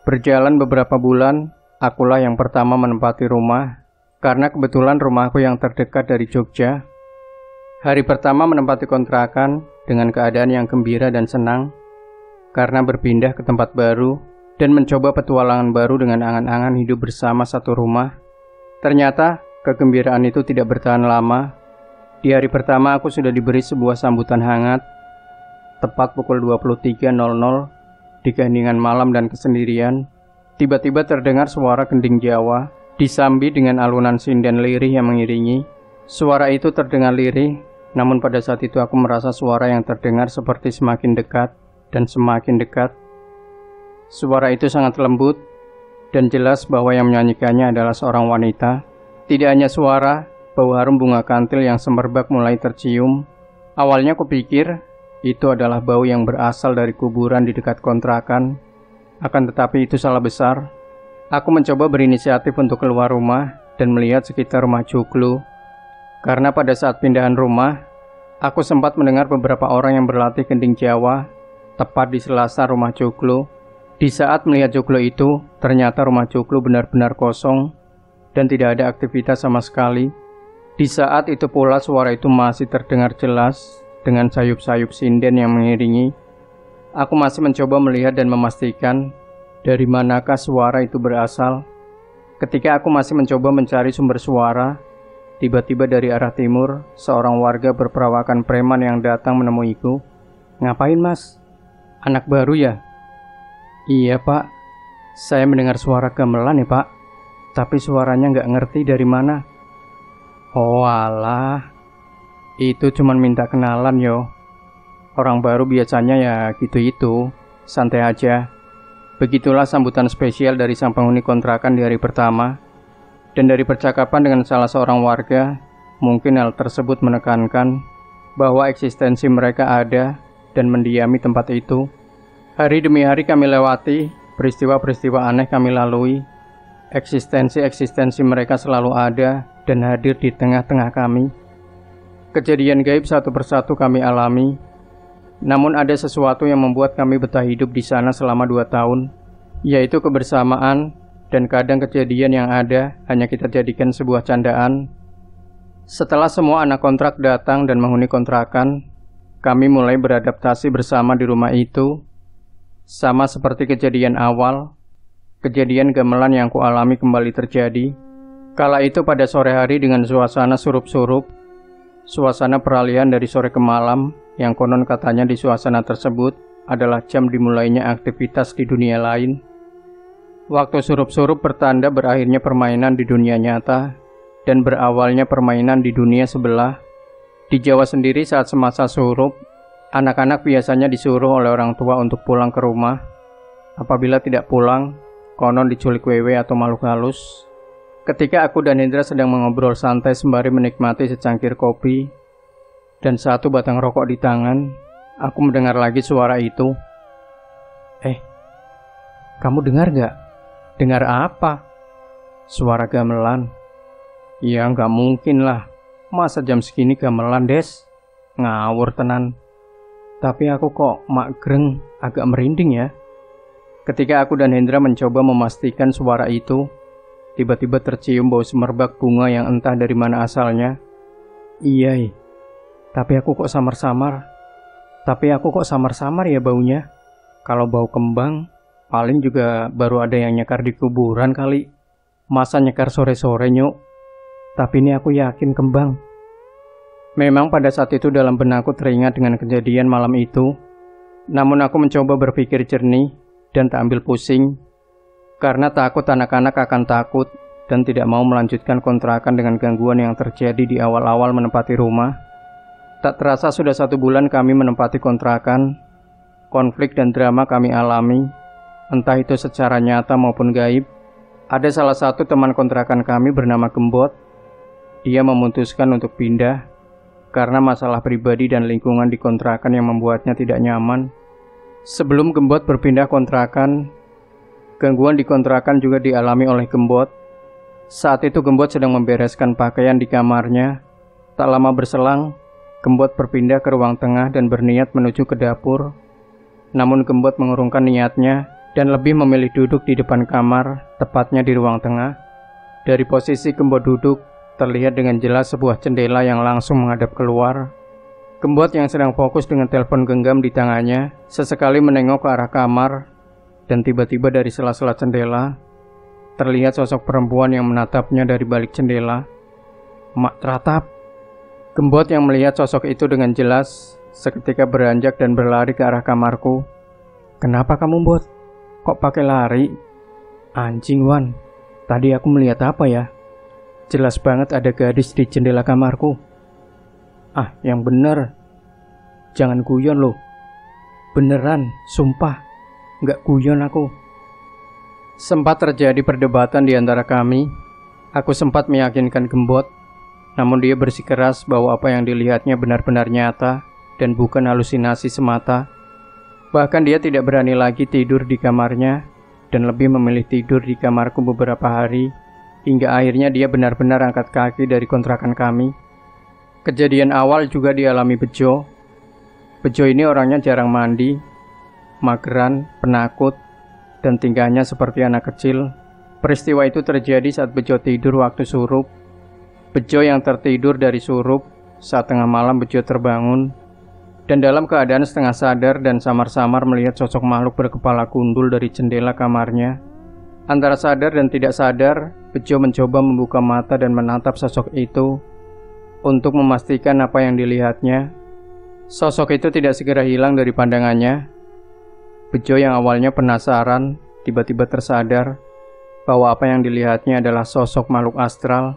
Berjalan beberapa bulan, akulah yang pertama menempati rumah karena kebetulan rumahku yang terdekat dari Jogja. Hari pertama menempati kontrakan dengan keadaan yang gembira dan senang karena berpindah ke tempat baru dan mencoba petualangan baru dengan angan-angan hidup bersama satu rumah. Ternyata kegembiraan itu tidak bertahan lama. Di hari pertama aku sudah diberi sebuah sambutan hangat. Tepat pukul 23.00 di keheningan malam dan kesendirian, tiba-tiba terdengar suara gending Jawa disambi dengan alunan sinden lirih yang mengiringi. Suara itu terdengar lirih, namun pada saat itu aku merasa suara yang terdengar seperti semakin dekat dan semakin dekat. Suara itu sangat lembut dan jelas bahwa yang menyanyikannya adalah seorang wanita. Tidak hanya suara, bau harum bunga kantil yang semerbak mulai tercium. Awalnya kupikir itu adalah bau yang berasal dari kuburan di dekat kontrakan. Akan tetapi itu salah besar. Aku mencoba berinisiatif untuk keluar rumah dan melihat sekitar rumah joglo. Karena pada saat pindahan rumah, aku sempat mendengar beberapa orang yang berlatih gending Jawa tepat di selasar rumah joglo. Di saat melihat joglo itu, ternyata rumah joglo benar-benar kosong dan tidak ada aktivitas sama sekali. Di saat itu pula suara itu masih terdengar jelas dengan sayup-sayup sinden yang mengiringi. Aku masih mencoba melihat dan memastikan dari manakah suara itu berasal. Ketika aku masih mencoba mencari sumber suara, tiba-tiba dari arah timur, seorang warga berperawakan preman yang datang menemuiku. "Ngapain, Mas? Anak baru ya?" "Iya, Pak. Saya mendengar suara gamelan ya, Pak. Tapi suaranya nggak ngerti dari mana." "Oh alah, itu cuman minta kenalan yo. Orang baru biasanya ya gitu-itu, santai aja." Begitulah sambutan spesial dari sang penghuni kontrakan di hari pertama. Dan dari percakapan dengan salah seorang warga, mungkin hal tersebut menekankan bahwa eksistensi mereka ada dan mendiami tempat itu. Hari demi hari kami lewati, peristiwa-peristiwa aneh kami lalui. Eksistensi mereka selalu ada dan hadir di tengah-tengah kami. Kejadian gaib satu persatu kami alami. Namun ada sesuatu yang membuat kami betah hidup di sana selama 2 tahun, yaitu kebersamaan dan kadang kejadian yang ada hanya kita jadikan sebuah candaan. Setelah semua anak kontrak datang dan menghuni kontrakan, kami mulai beradaptasi bersama di rumah itu. Sama seperti kejadian awal, kejadian gamelan yang kualami kembali terjadi. Kala itu pada sore hari dengan suasana surup-surup, suasana peralihan dari sore ke malam, yang konon katanya di suasana tersebut adalah jam dimulainya aktivitas di dunia lain. Waktu surup-surup bertanda berakhirnya permainan di dunia nyata dan berawalnya permainan di dunia sebelah. Di Jawa sendiri saat semasa surup, anak-anak biasanya disuruh oleh orang tua untuk pulang ke rumah. Apabila tidak pulang, konon diculik wewe atau makhluk halus. Ketika aku dan Hendra sedang mengobrol santai sembari menikmati secangkir kopi dan satu batang rokok di tangan, aku mendengar lagi suara itu. Kamu dengar gak? Dengar apa? Suara gamelan. Ya nggak mungkin lah. Masa jam segini gamelan, Des? Ngawur tenan. Tapi aku kok magreng, agak merinding ya. Ketika aku dan Hendra mencoba memastikan suara itu, tiba-tiba tercium bau semerbak bunga yang entah dari mana asalnya. Iya, tapi aku kok samar-samar ya baunya. Kalau bau kembang, paling juga baru ada yang nyekar di kuburan kali. Masa nyekar sore-sore, Nyuk? Tapi ini aku yakin kembang. Memang pada saat itu dalam benakku teringat dengan kejadian malam itu. Namun aku mencoba berpikir jernih dan tak ambil pusing. Karena takut anak-anak akan takut dan tidak mau melanjutkan kontrakan dengan gangguan yang terjadi di awal-awal menempati rumah. Tak terasa sudah 1 bulan kami menempati kontrakan. Konflik dan drama kami alami, entah itu secara nyata maupun gaib. Ada salah satu teman kontrakan kami bernama Gembot. Dia memutuskan untuk pindah karena masalah pribadi dan lingkungan di kontrakan yang membuatnya tidak nyaman. Sebelum Gembot berpindah kontrakan, gangguan di kontrakan juga dialami oleh Gembot. Saat itu Gembot sedang membereskan pakaian di kamarnya. Tak lama berselang, Gembot berpindah ke ruang tengah dan berniat menuju ke dapur. Namun Gembot mengurungkan niatnya dan lebih memilih duduk di depan kamar, tepatnya di ruang tengah. Dari posisi Gembot duduk, terlihat dengan jelas sebuah jendela yang langsung menghadap keluar. Gembot yang sedang fokus dengan telepon genggam di tangannya, sesekali menengok ke arah kamar, dan tiba-tiba dari sela-sela jendela, terlihat sosok perempuan yang menatapnya dari balik jendela. Mak Tratap. Gembot yang melihat sosok itu dengan jelas, seketika beranjak dan berlari ke arah kamarku. Kenapa kamu, Bot? Kok pakai lari? Anjing, Wan. Tadi aku melihat apa ya? Jelas banget ada gadis di jendela kamarku. Ah, yang bener. Jangan guyon loh. Beneran, sumpah. Nggak guyon aku. Sempat terjadi perdebatan di antara kami. Aku sempat meyakinkan Gembot, namun dia bersikeras bahwa apa yang dilihatnya benar-benar nyata dan bukan halusinasi semata. Bahkan dia tidak berani lagi tidur di kamarnya dan lebih memilih tidur di kamarku beberapa hari, hingga akhirnya dia benar-benar angkat kaki dari kontrakan kami. Kejadian awal juga dialami Bejo. Bejo ini orangnya jarang mandi, mageran, penakut, dan tingkahnya seperti anak kecil. Peristiwa itu terjadi saat Bejo tidur waktu surup. Bejo yang tertidur dari surup, saat tengah malam Bejo terbangun, dan dalam keadaan setengah sadar dan samar-samar melihat sosok makhluk berkepala gundul dari jendela kamarnya. Antara sadar dan tidak sadar, Bejo mencoba membuka mata dan menatap sosok itu untuk memastikan apa yang dilihatnya. Sosok itu tidak segera hilang dari pandangannya. Bejo yang awalnya penasaran, tiba-tiba tersadar bahwa apa yang dilihatnya adalah sosok makhluk astral.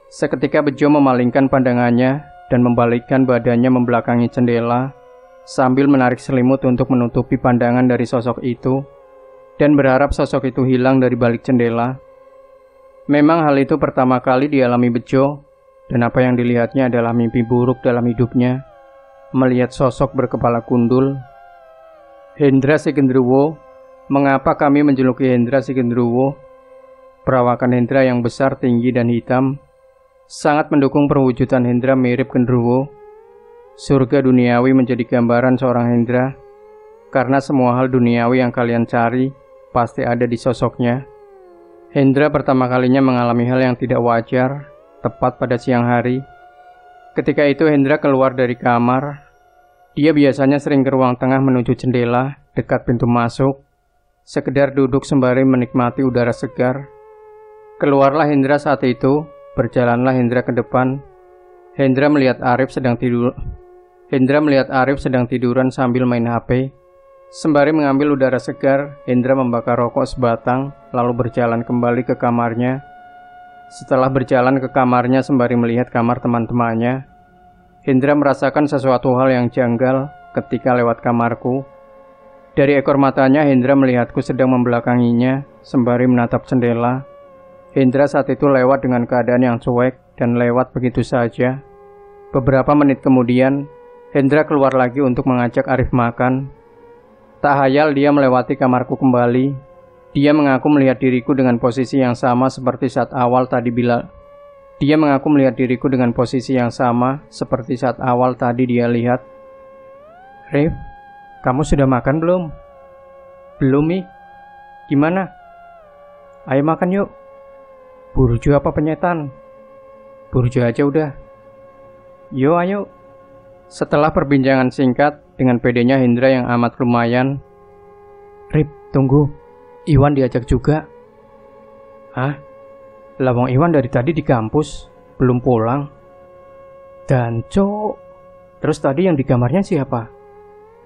Seketika Bejo memalingkan pandangannya dan membalikkan badannya membelakangi jendela sambil menarik selimut untuk menutupi pandangan dari sosok itu dan berharap sosok itu hilang dari balik jendela. Memang hal itu pertama kali dialami Bejo, dan apa yang dilihatnya adalah mimpi buruk dalam hidupnya, melihat sosok berkepala gundul. Hendra Si Gendruwo. Mengapa kami menjuluki Hendra Si Gendruwo? Perawakan Hendra yang besar, tinggi, dan hitam sangat mendukung perwujudan Hendra mirip Gendruwo. Surga duniawi menjadi gambaran seorang Hendra, karena semua hal duniawi yang kalian cari pasti ada di sosoknya. Hendra pertama kalinya mengalami hal yang tidak wajar, tepat pada siang hari. Ketika itu Hendra keluar dari kamar. Dia biasanya sering ke ruang tengah menuju jendela, dekat pintu masuk, sekedar duduk sembari menikmati udara segar. Keluarlah Hendra saat itu, berjalanlah Hendra ke depan. Hendra melihat Arif sedang tiduran sambil main HP. Sembari mengambil udara segar, Hendra membakar rokok sebatang, lalu berjalan kembali ke kamarnya. Setelah berjalan ke kamarnya sembari melihat kamar teman-temannya, Hendra merasakan sesuatu hal yang janggal ketika lewat kamarku. Dari ekor matanya Hendra melihatku sedang membelakanginya sembari menatap jendela. Hendra saat itu lewat dengan keadaan yang cuek dan lewat begitu saja. Beberapa menit kemudian, Hendra keluar lagi untuk mengajak Arif makan. Tak hayal dia melewati kamarku kembali. Dia mengaku melihat diriku dengan posisi yang sama seperti saat awal tadi dia lihat. Rif, kamu sudah makan belum? Belum, Mi. Gimana? Ayo makan yuk. Burjo apa penyetan? Burjo aja udah. Yo, ayo. Setelah perbincangan singkat dengan pedenya Hendra yang amat lumayan. Rif, tunggu. Iwan diajak juga. Hah? Lawang Iwan dari tadi di kampus, belum pulang. Dan terus tadi yang di kamarnya siapa?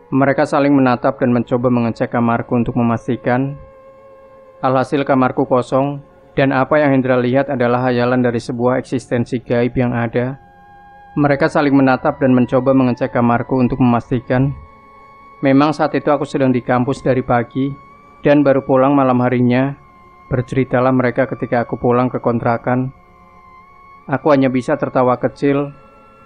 Mereka saling menatap dan mencoba mengecek kamarku untuk memastikan. Alhasil kamarku kosong, dan apa yang Hendra lihat adalah hayalan dari sebuah eksistensi gaib yang ada. Mereka saling menatap dan mencoba mengecek kamarku untuk memastikan. Memang saat itu aku sedang di kampus dari pagi, dan baru pulang malam harinya. Berceritalah mereka ketika aku pulang ke kontrakan. Aku hanya bisa tertawa kecil,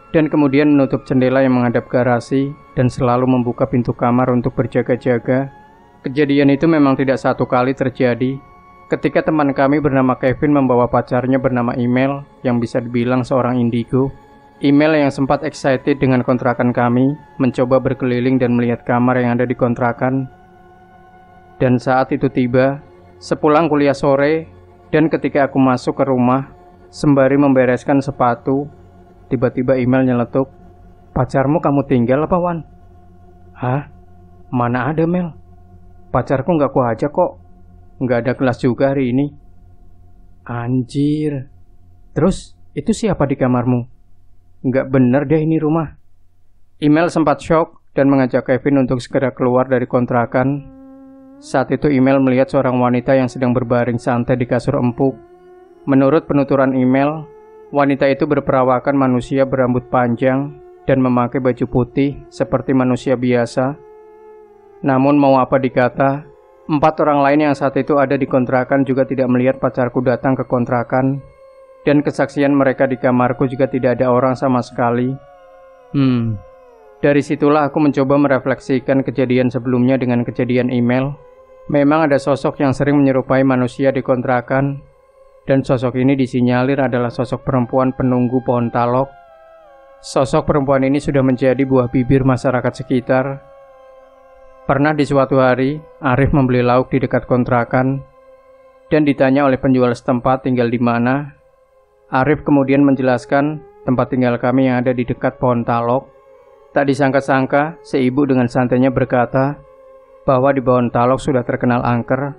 dan kemudian menutup jendela yang menghadap garasi, dan selalu membuka pintu kamar untuk berjaga-jaga. Kejadian itu memang tidak satu kali terjadi. Ketika teman kami bernama Kevin membawa pacarnya bernama Email, yang bisa dibilang seorang indigo. Email yang sempat excited dengan kontrakan kami, mencoba berkeliling dan melihat kamar yang ada di kontrakan. Dan saat itu tiba, sepulang kuliah sore, dan ketika aku masuk ke rumah, sembari membereskan sepatu, tiba-tiba Email nyeletuk, "Pacarmu kamu tinggal apa, Wan?" Hah? Mana ada, Mel? Pacarku nggak kuajak kok. Nggak ada kelas juga hari ini. Anjir. Terus, itu siapa di kamarmu? Nggak bener deh ini rumah. Email sempat shock dan mengajak Kevin untuk segera keluar dari kontrakan. Saat itu Email melihat seorang wanita yang sedang berbaring santai di kasur empuk. Menurut penuturan Email, wanita itu berperawakan manusia berambut panjang dan memakai baju putih seperti manusia biasa. Namun mau apa dikata, 4 orang lain yang saat itu ada di kontrakan juga tidak melihat pacarku datang ke kontrakan. Dan kesaksian mereka di kamarku juga tidak ada orang sama sekali. Dari situlah aku mencoba merefleksikan kejadian sebelumnya dengan kejadian Email. Memang ada sosok yang sering menyerupai manusia di kontrakan, dan sosok ini disinyalir adalah sosok perempuan penunggu pohon talok. Sosok perempuan ini sudah menjadi buah bibir masyarakat sekitar. Pernah di suatu hari, Arif membeli lauk di dekat kontrakan, dan ditanya oleh penjual setempat tinggal di mana. Arif kemudian menjelaskan tempat tinggal kami yang ada di dekat pohon talok. Tak disangka-sangka, si ibu dengan santainya berkata bahwa di pohon talok sudah terkenal angker.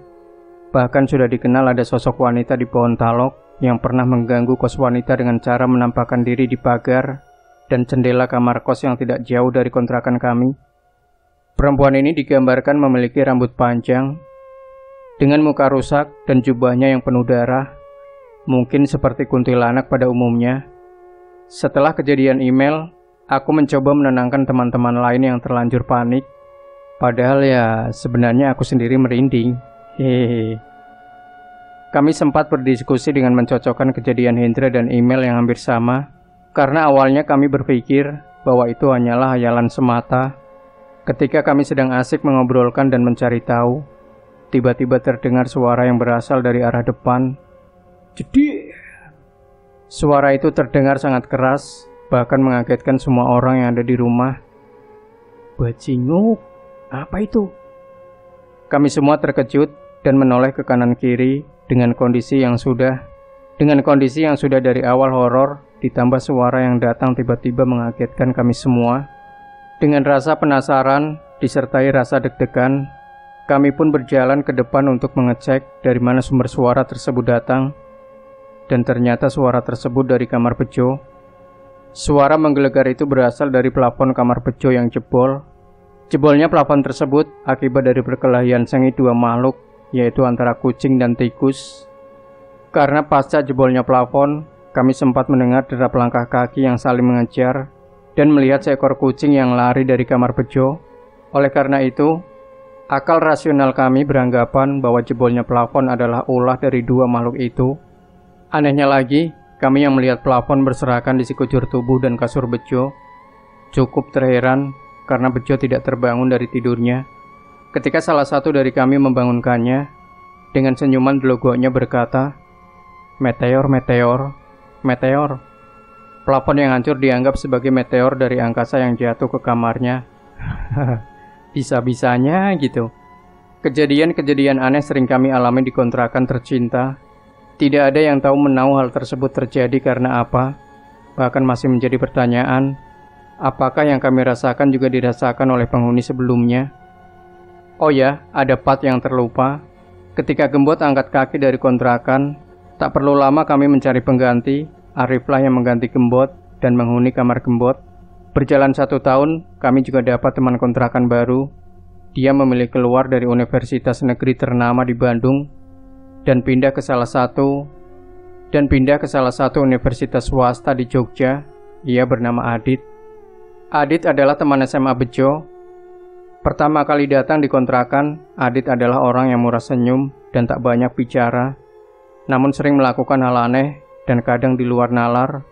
Bahkan sudah dikenal ada sosok wanita di pohon talok yang pernah mengganggu kos wanita dengan cara menampakkan diri di pagar dan jendela kamar kos yang tidak jauh dari kontrakan kami. Perempuan ini digambarkan memiliki rambut panjang, dengan muka rusak dan jubahnya yang penuh darah, mungkin seperti kuntilanak pada umumnya. Setelah kejadian Email, aku mencoba menenangkan teman-teman lain yang terlanjur panik. Padahal ya sebenarnya aku sendiri merinding. Hehehe. Kami sempat berdiskusi dengan mencocokkan kejadian Hendra dan Email yang hampir sama. Karena awalnya kami berpikir bahwa itu hanyalah hayalan semata. Ketika kami sedang asik mengobrolkan dan mencari tahu, tiba-tiba terdengar suara yang berasal dari arah depan. Jadi, suara itu terdengar sangat keras, bahkan mengagetkan semua orang yang ada di rumah. Bajinguk. Apa itu? Kami semua terkejut dan menoleh ke kanan kiri Dengan kondisi yang sudah dari awal horor, ditambah suara yang datang tiba-tiba mengagetkan kami semua. Dengan rasa penasaran, disertai rasa deg-degan, kami pun berjalan ke depan untuk mengecek dari mana sumber suara tersebut datang. Dan ternyata suara tersebut dari kamar Bejo. Suara menggelegar itu berasal dari plafon kamar Bejo yang jebol. Jebolnya plafon tersebut akibat dari perkelahian sengit dua makhluk, yaitu antara kucing dan tikus. Karena pasca jebolnya plafon, kami sempat mendengar derap langkah kaki yang saling mengejar dan melihat seekor kucing yang lari dari kamar Bejo. Oleh karena itu, akal rasional kami beranggapan bahwa jebolnya plafon adalah ulah dari dua makhluk itu. Anehnya lagi, kami yang melihat plafon berserakan di sekujur tubuh dan kasur Bejo cukup terheran karena Bejo tidak terbangun dari tidurnya. Ketika salah satu dari kami membangunkannya, dengan senyuman delogoknya berkata, "Meteor, meteor, meteor." Plafon yang hancur dianggap sebagai meteor dari angkasa yang jatuh ke kamarnya. Bisa-bisanya gitu. Kejadian-kejadian aneh sering kami alami di kontrakan tercinta. Tidak ada yang tahu menahu hal tersebut terjadi karena apa. Bahkan masih menjadi pertanyaan, apakah yang kami rasakan juga dirasakan oleh penghuni sebelumnya? Oh ya, ada part yang terlupa. Ketika Gembot angkat kaki dari kontrakan, tak perlu lama kami mencari pengganti. Ariflah yang mengganti Gembot dan menghuni kamar Gembot. Berjalan 1 tahun, kami juga dapat teman kontrakan baru. Dia memilih keluar dari universitas negeri ternama di Bandung dan pindah ke salah satu universitas swasta di Jogja. Ia bernama Adit. Adit adalah teman SMA Bejo. Pertama kali datang di kontrakan, Adit adalah orang yang murah senyum dan tak banyak bicara, namun sering melakukan hal aneh dan kadang di luar nalar.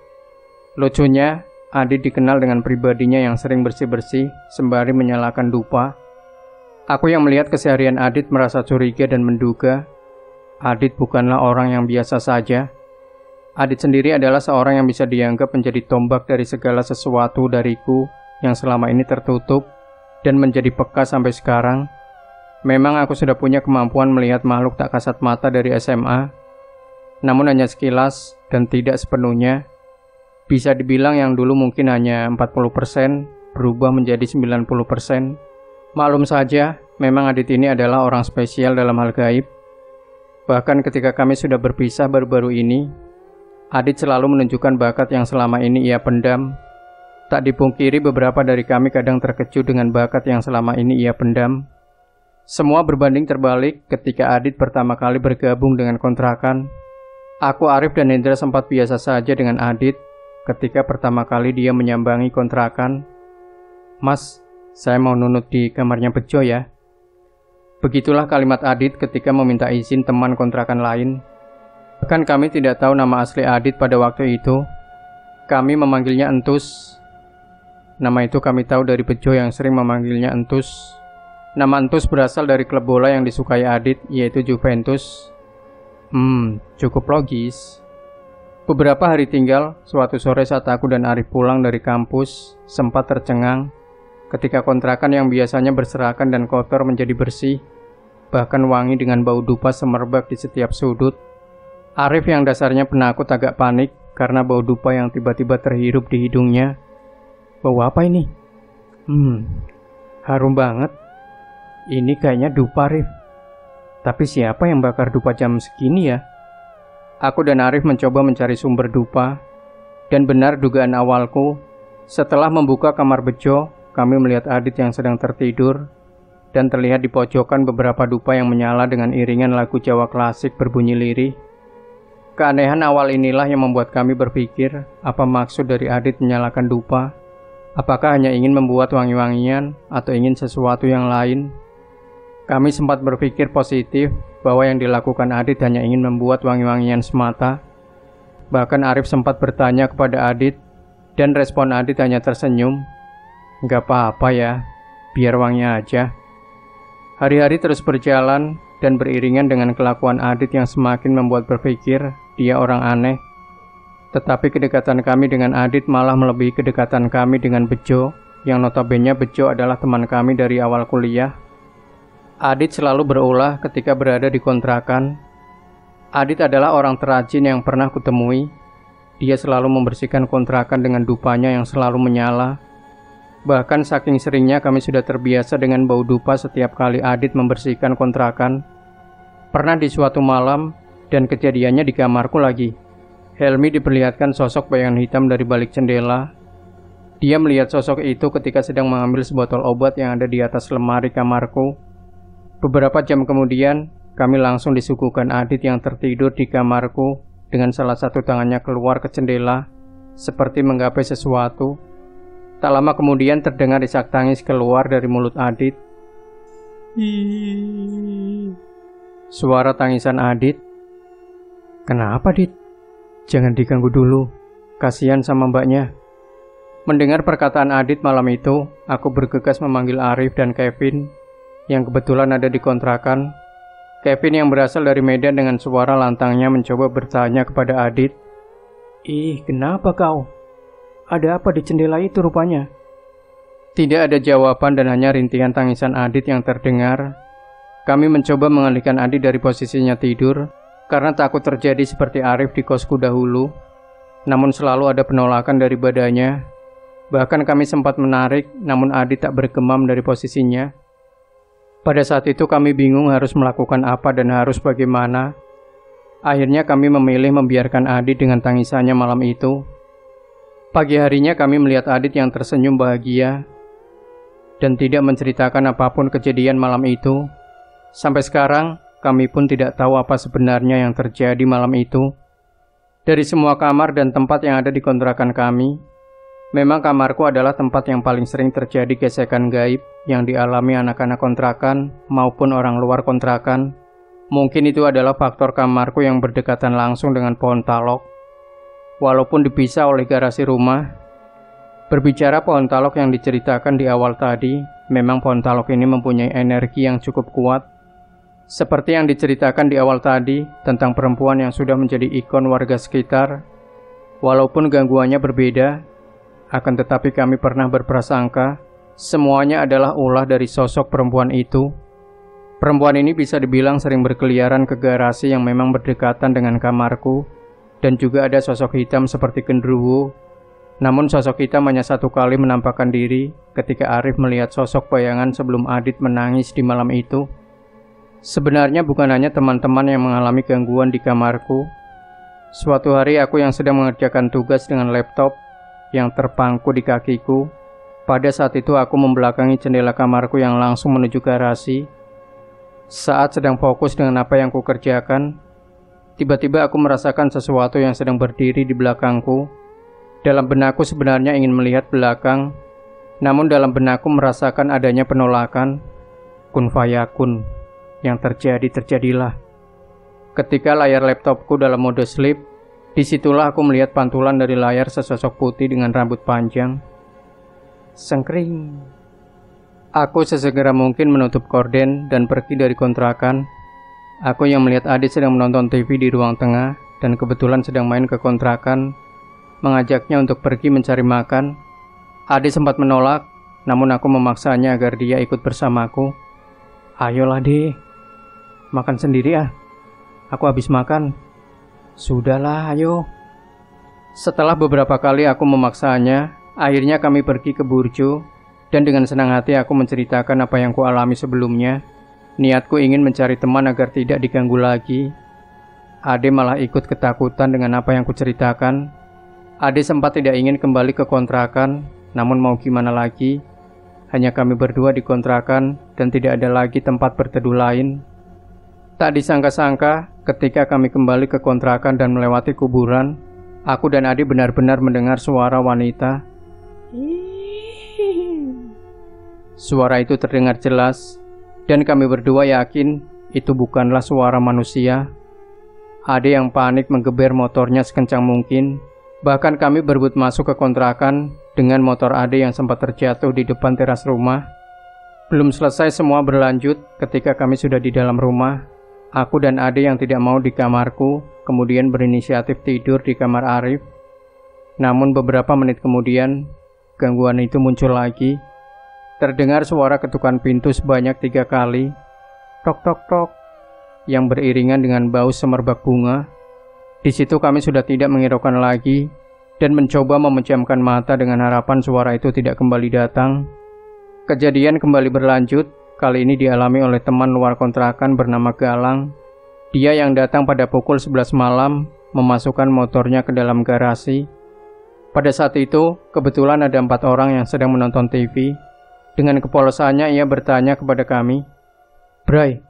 Lucunya, Adit dikenal dengan pribadinya yang sering bersih-bersih sembari menyalakan dupa. Aku yang melihat keseharian Adit merasa curiga dan menduga Adit bukanlah orang yang biasa saja. Adit sendiri adalah seorang yang bisa dianggap menjadi tombak dari segala sesuatu dariku yang selama ini tertutup dan menjadi peka sampai sekarang. Memang aku sudah punya kemampuan melihat makhluk tak kasat mata dari SMA, namun hanya sekilas dan tidak sepenuhnya. Bisa dibilang yang dulu mungkin hanya 40% berubah menjadi 90%. Maklum saja, memang Adit ini adalah orang spesial dalam hal gaib. Bahkan ketika kami sudah berpisah baru-baru ini, Adit selalu menunjukkan bakat yang selama ini ia pendam. Tak dipungkiri beberapa dari kami kadang terkejut dengan bakat yang selama ini ia pendam. Semua berbanding terbalik ketika Adit pertama kali bergabung dengan kontrakan. Aku, Arif, dan Hendra sempat biasa saja dengan Adit ketika pertama kali dia menyambangi kontrakan. "Mas, saya mau nunut di kamarnya Bejo ya." Begitulah kalimat Adit ketika meminta izin teman kontrakan lain. Bahkan kami tidak tahu nama asli Adit pada waktu itu. Kami memanggilnya Entus. Nama itu kami tahu dari Bejo yang sering memanggilnya Entus. Nama Entus berasal dari klub bola yang disukai Adit, yaitu Juventus. Cukup logis. Beberapa hari tinggal, suatu sore saat aku dan Arif pulang dari kampus, sempat tercengang ketika kontrakan yang biasanya berserakan dan kotor menjadi bersih, bahkan wangi dengan bau dupa semerbak di setiap sudut. Arif yang dasarnya penakut agak panik karena bau dupa yang tiba-tiba terhirup di hidungnya. "Bau apa ini?" Harum banget. Ini kayaknya dupa, Arif. Tapi siapa yang bakar dupa jam segini ya? Aku dan Arif mencoba mencari sumber dupa, dan benar dugaan awalku. Setelah membuka kamar Bejo, kami melihat Adit yang sedang tertidur, dan terlihat di pojokan beberapa dupa yang menyala dengan iringan lagu Jawa klasik berbunyi lirih. Keanehan awal inilah yang membuat kami berpikir, apa maksud dari Adit menyalakan dupa? Apakah hanya ingin membuat wangi-wangian, atau ingin sesuatu yang lain? Kami sempat berpikir positif bahwa yang dilakukan Adit hanya ingin membuat wangi-wangian semata. Bahkan Arif sempat bertanya kepada Adit, dan respon Adit hanya tersenyum. "Gak apa-apa ya, biar wangi aja." Hari-hari terus berjalan dan beriringan dengan kelakuan Adit yang semakin membuat berpikir dia orang aneh. Tetapi kedekatan kami dengan Adit malah melebihi kedekatan kami dengan Bejo, yang notabene Bejo adalah teman kami dari awal kuliah. Adit selalu berulah ketika berada di kontrakan. Adit adalah orang terrajin yang pernah kutemui. Dia selalu membersihkan kontrakan dengan dupanya yang selalu menyala. Bahkan saking seringnya kami sudah terbiasa dengan bau dupa setiap kali Adit membersihkan kontrakan. Pernah di suatu malam, dan kejadiannya di kamarku lagi, Helmi diperlihatkan sosok bayangan hitam dari balik jendela. Dia melihat sosok itu ketika sedang mengambil sebotol obat yang ada di atas lemari kamarku. Beberapa jam kemudian, kami langsung disuguhkan Adit yang tertidur di kamarku dengan salah satu tangannya keluar ke jendela, seperti menggapai sesuatu. Tak lama kemudian terdengar isak tangis keluar dari mulut Adit. Suara tangisan Adit. Kenapa, Dit? Jangan diganggu dulu, kasihan sama mbaknya. Mendengar perkataan Adit malam itu, aku bergegas memanggil Arif dan Kevin yang kebetulan ada di kontrakan. Kevin yang berasal dari Medan dengan suara lantangnya mencoba bertanya kepada Adit. Ih, kenapa kau? Ada apa di jendela itu rupanya? Tidak ada jawaban dan hanya rintihan tangisan Adit yang terdengar. Kami mencoba mengalihkan Adit dari posisinya tidur, karena takut terjadi seperti Arif di kosku dahulu. Namun selalu ada penolakan dari badannya. Bahkan kami sempat menarik, namun Adit tak bergemam dari posisinya. Pada saat itu kami bingung harus melakukan apa dan harus bagaimana. Akhirnya kami memilih membiarkan Adit dengan tangisannya malam itu. Pagi harinya kami melihat Adit yang tersenyum bahagia dan tidak menceritakan apapun kejadian malam itu. Sampai sekarang, kami pun tidak tahu apa sebenarnya yang terjadi malam itu. Dari semua kamar dan tempat yang ada di kontrakan kami, memang kamarku adalah tempat yang paling sering terjadi gesekan gaib yang dialami anak-anak kontrakan maupun orang luar kontrakan. Mungkin itu adalah faktor kamarku yang berdekatan langsung dengan pohon talok, walaupun dipisah oleh garasi rumah. Berbicara pohon talok yang diceritakan di awal tadi, memang pohon talok ini mempunyai energi yang cukup kuat. Seperti yang diceritakan di awal tadi tentang perempuan yang sudah menjadi ikon warga sekitar. Walaupun gangguannya berbeda, akan tetapi kami pernah berprasangka semuanya adalah ulah dari sosok perempuan itu. Perempuan ini bisa dibilang sering berkeliaran ke garasi yang memang berdekatan dengan kamarku, dan juga ada sosok hitam seperti genderuwo. Namun sosok hitam hanya satu kali menampakkan diri ketika Arif melihat sosok bayangan sebelum Adit menangis di malam itu. Sebenarnya bukan hanya teman-teman yang mengalami gangguan di kamarku. Suatu hari aku yang sedang mengerjakan tugas dengan laptop yang terpangku di kakiku. Pada saat itu aku membelakangi jendela kamarku yang langsung menuju garasi. Saat sedang fokus dengan apa yang kukerjakan, tiba-tiba aku merasakan sesuatu yang sedang berdiri di belakangku. Dalam benakku sebenarnya ingin melihat belakang, namun dalam benakku merasakan adanya penolakan. Kun fayakun, yang terjadilah. Ketika layar laptopku dalam mode sleep, disitulah aku melihat pantulan dari layar sesosok putih dengan rambut panjang. Sengkring. Aku sesegera mungkin menutup korden dan pergi dari kontrakan. Aku yang melihat Adit sedang menonton TV di ruang tengah dan kebetulan sedang main ke kontrakan, mengajaknya untuk pergi mencari makan. Adit sempat menolak, namun aku memaksanya agar dia ikut bersamaku. Ayolah deh, makan sendiri ah. Aku habis makan. Sudahlah, ayo. Setelah beberapa kali aku memaksanya, akhirnya kami pergi ke Burjo, dan dengan senang hati aku menceritakan apa yang kualami sebelumnya. Niatku ingin mencari teman agar tidak diganggu lagi. Ade malah ikut ketakutan dengan apa yang kuceritakan. Ade sempat tidak ingin kembali ke kontrakan, namun mau gimana lagi. Hanya kami berdua di kontrakan dan tidak ada lagi tempat berteduh lain. Tak disangka-sangka, ketika kami kembali ke kontrakan dan melewati kuburan, aku dan Ade benar-benar mendengar suara wanita. Suara itu terdengar jelas, dan kami berdua yakin itu bukanlah suara manusia. Ade yang panik menggeber motornya sekencang mungkin. Bahkan kami berebut masuk ke kontrakan dengan motor Ade yang sempat terjatuh di depan teras rumah. Belum selesai semua berlanjut ketika kami sudah di dalam rumah. Aku dan Ade yang tidak mau di kamarku kemudian berinisiatif tidur di kamar Arif. Namun beberapa menit kemudian, gangguan itu muncul lagi. Terdengar suara ketukan pintu sebanyak 3 kali. Tok tok tok. yang beriringan dengan bau semerbak bunga. Di situ kami sudah tidak menghiraukan lagi dan mencoba memejamkan mata dengan harapan suara itu tidak kembali datang. Kejadian kembali berlanjut, kali ini dialami oleh teman luar kontrakan bernama Galang. Dia yang datang pada pukul 11 malam memasukkan motornya ke dalam garasi. Pada saat itu, kebetulan ada 4 orang yang sedang menonton TV. Dengan kepolosannya ia bertanya kepada kami, "Bray,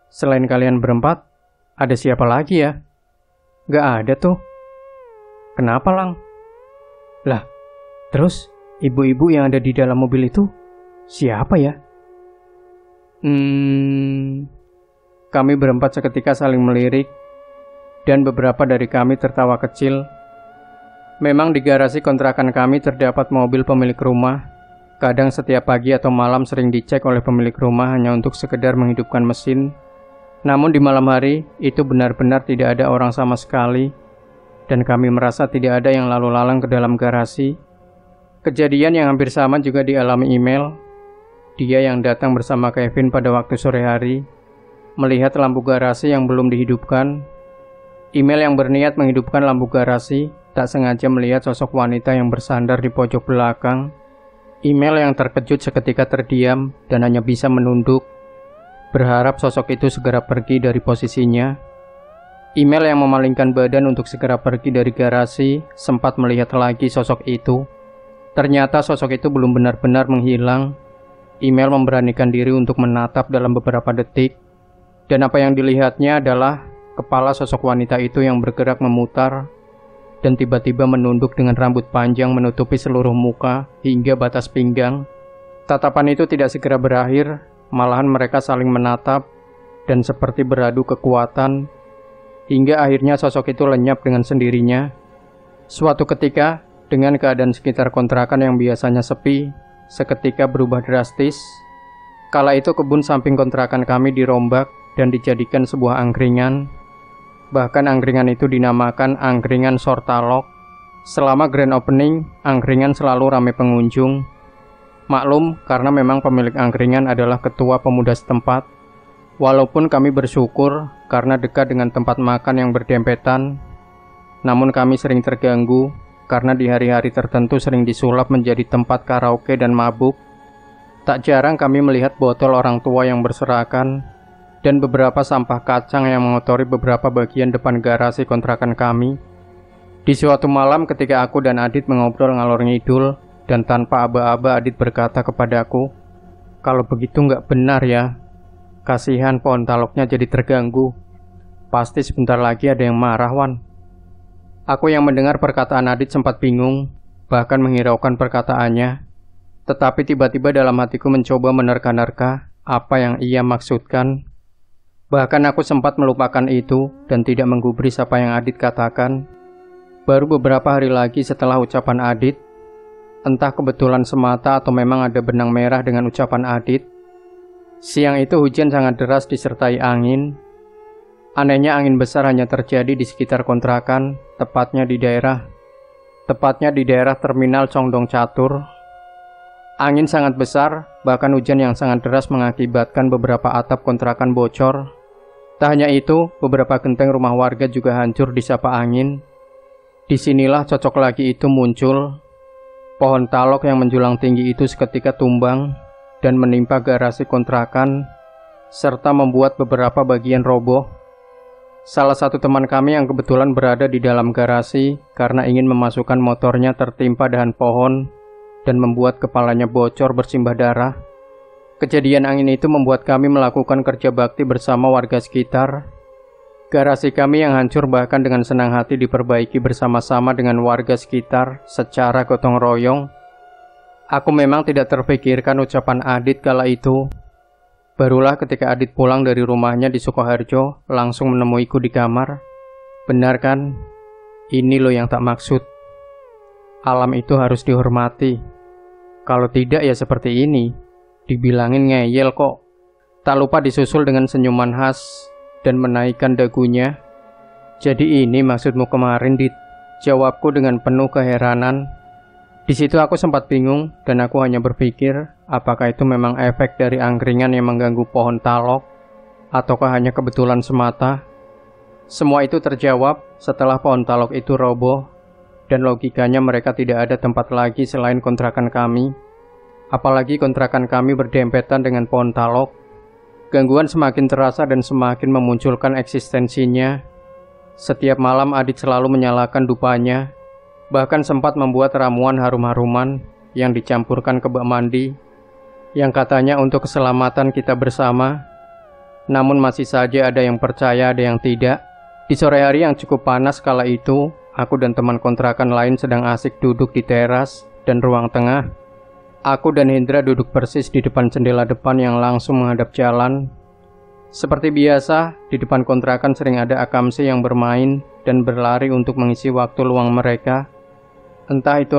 selain kalian berempat, ada siapa lagi ya?" "Gak ada tuh." "Kenapa, Lang?" "Lah, terus ibu-ibu yang ada di dalam mobil itu siapa ya?" Kami berempat seketika saling melirik, dan beberapa dari kami tertawa kecil. Memang di garasi kontrakan kami terdapat mobil pemilik rumah. Kadang setiap pagi atau malam sering dicek oleh pemilik rumah hanya untuk sekedar menghidupkan mesin. Namun di malam hari, itu benar-benar tidak ada orang sama sekali, dan kami merasa tidak ada yang lalu lalang ke dalam garasi. Kejadian yang hampir sama juga dialami Email. Dia yang datang bersama Kevin pada waktu sore hari, melihat lampu garasi yang belum dihidupkan. Email yang berniat menghidupkan lampu garasi, tak sengaja melihat sosok wanita yang bersandar di pojok belakang. Email yang terkejut seketika terdiam dan hanya bisa menunduk, berharap sosok itu segera pergi dari posisinya. Email yang memalingkan badan untuk segera pergi dari garasi sempat melihat lagi sosok itu. Ternyata sosok itu belum benar-benar menghilang. Email memberanikan diri untuk menatap dalam beberapa detik, dan apa yang dilihatnya adalah kepala sosok wanita itu yang bergerak memutar dan tiba-tiba menunduk dengan rambut panjang menutupi seluruh muka hingga batas pinggang. Tatapan itu tidak segera berakhir, malahan mereka saling menatap dan seperti beradu kekuatan, hingga akhirnya sosok itu lenyap dengan sendirinya. Suatu ketika, dengan keadaan sekitar kontrakan yang biasanya sepi, seketika berubah drastis. Kala itu kebun samping kontrakan kami dirombak dan dijadikan sebuah angkringan. Bahkan angkringan itu dinamakan Angkringan Sortalok. Selama grand opening, angkringan selalu ramai pengunjung. Maklum, karena memang pemilik angkringan adalah ketua pemuda setempat. Walaupun kami bersyukur karena dekat dengan tempat makan yang berdempetan, namun kami sering terganggu karena di hari-hari tertentu sering disulap menjadi tempat karaoke dan mabuk. Tak jarang kami melihat botol orang tua yang berserakan dan beberapa sampah kacang yang mengotori beberapa bagian depan garasi kontrakan kami. Di suatu malam ketika aku dan Adit mengobrol ngalor ngidul, dan tanpa aba-aba Adit berkata kepadaku, "Kalau begitu nggak benar ya. Kasihan pohon taloknya jadi terganggu. Pasti sebentar lagi ada yang marah, Wan." Aku yang mendengar perkataan Adit sempat bingung, bahkan menghiraukan perkataannya. Tetapi tiba-tiba dalam hatiku mencoba menerka-nerka apa yang ia maksudkan. Bahkan aku sempat melupakan itu dan tidak menggubris apa yang Adit katakan. Baru beberapa hari lagi setelah ucapan Adit, entah kebetulan semata atau memang ada benang merah dengan ucapan Adit, siang itu hujan sangat deras disertai angin. Anehnya angin besar hanya terjadi di sekitar kontrakan, tepatnya di daerah terminal Condong Catur. Angin sangat besar, bahkan hujan yang sangat deras mengakibatkan beberapa atap kontrakan bocor. Tak hanya itu, beberapa genteng rumah warga juga hancur disapa angin. Disinilah cocok lagi itu muncul. Pohon talok yang menjulang tinggi itu seketika tumbang dan menimpa garasi kontrakan, serta membuat beberapa bagian roboh. Salah satu teman kami yang kebetulan berada di dalam garasi karena ingin memasukkan motornya tertimpa dahan pohon dan membuat kepalanya bocor bersimbah darah. Kejadian angin itu membuat kami melakukan kerja bakti bersama warga sekitar. Garasi kami yang hancur bahkan dengan senang hati diperbaiki bersama-sama dengan warga sekitar secara gotong royong. Aku memang tidak terpikirkan ucapan Adit kala itu. Barulah ketika Adit pulang dari rumahnya di Sukoharjo, langsung menemuiku di kamar. "Benar kan? Ini loh yang tak maksud. Alam itu harus dihormati. Kalau tidak ya seperti ini. Dibilangin ngeyel kok." Tak lupa disusul dengan senyuman khas dan menaikkan dagunya. "Jadi ini maksudmu kemarin, Dit?" Jawabku dengan penuh keheranan. Di situ aku sempat bingung dan aku hanya berpikir apakah itu memang efek dari angkringan yang mengganggu pohon talok. Ataukah hanya kebetulan semata? Semua itu terjawab setelah pohon talok itu roboh, dan logikanya mereka tidak ada tempat lagi selain kontrakan kami. Apalagi kontrakan kami berdempetan dengan pohon talok. Gangguan semakin terasa dan semakin memunculkan eksistensinya. Setiap malam Adit selalu menyalakan dupanya, bahkan sempat membuat ramuan harum-haruman yang dicampurkan ke bak mandi, yang katanya untuk keselamatan kita bersama. Namun masih saja ada yang percaya, ada yang tidak. Di sore hari yang cukup panas kala itu, aku dan teman kontrakan lain sedang asik duduk di teras dan ruang tengah. Aku dan Hendra duduk persis di depan jendela depan yang langsung menghadap jalan. Seperti biasa, di depan kontrakan sering ada akamsi yang bermain dan berlari untuk mengisi waktu luang mereka. Entah itu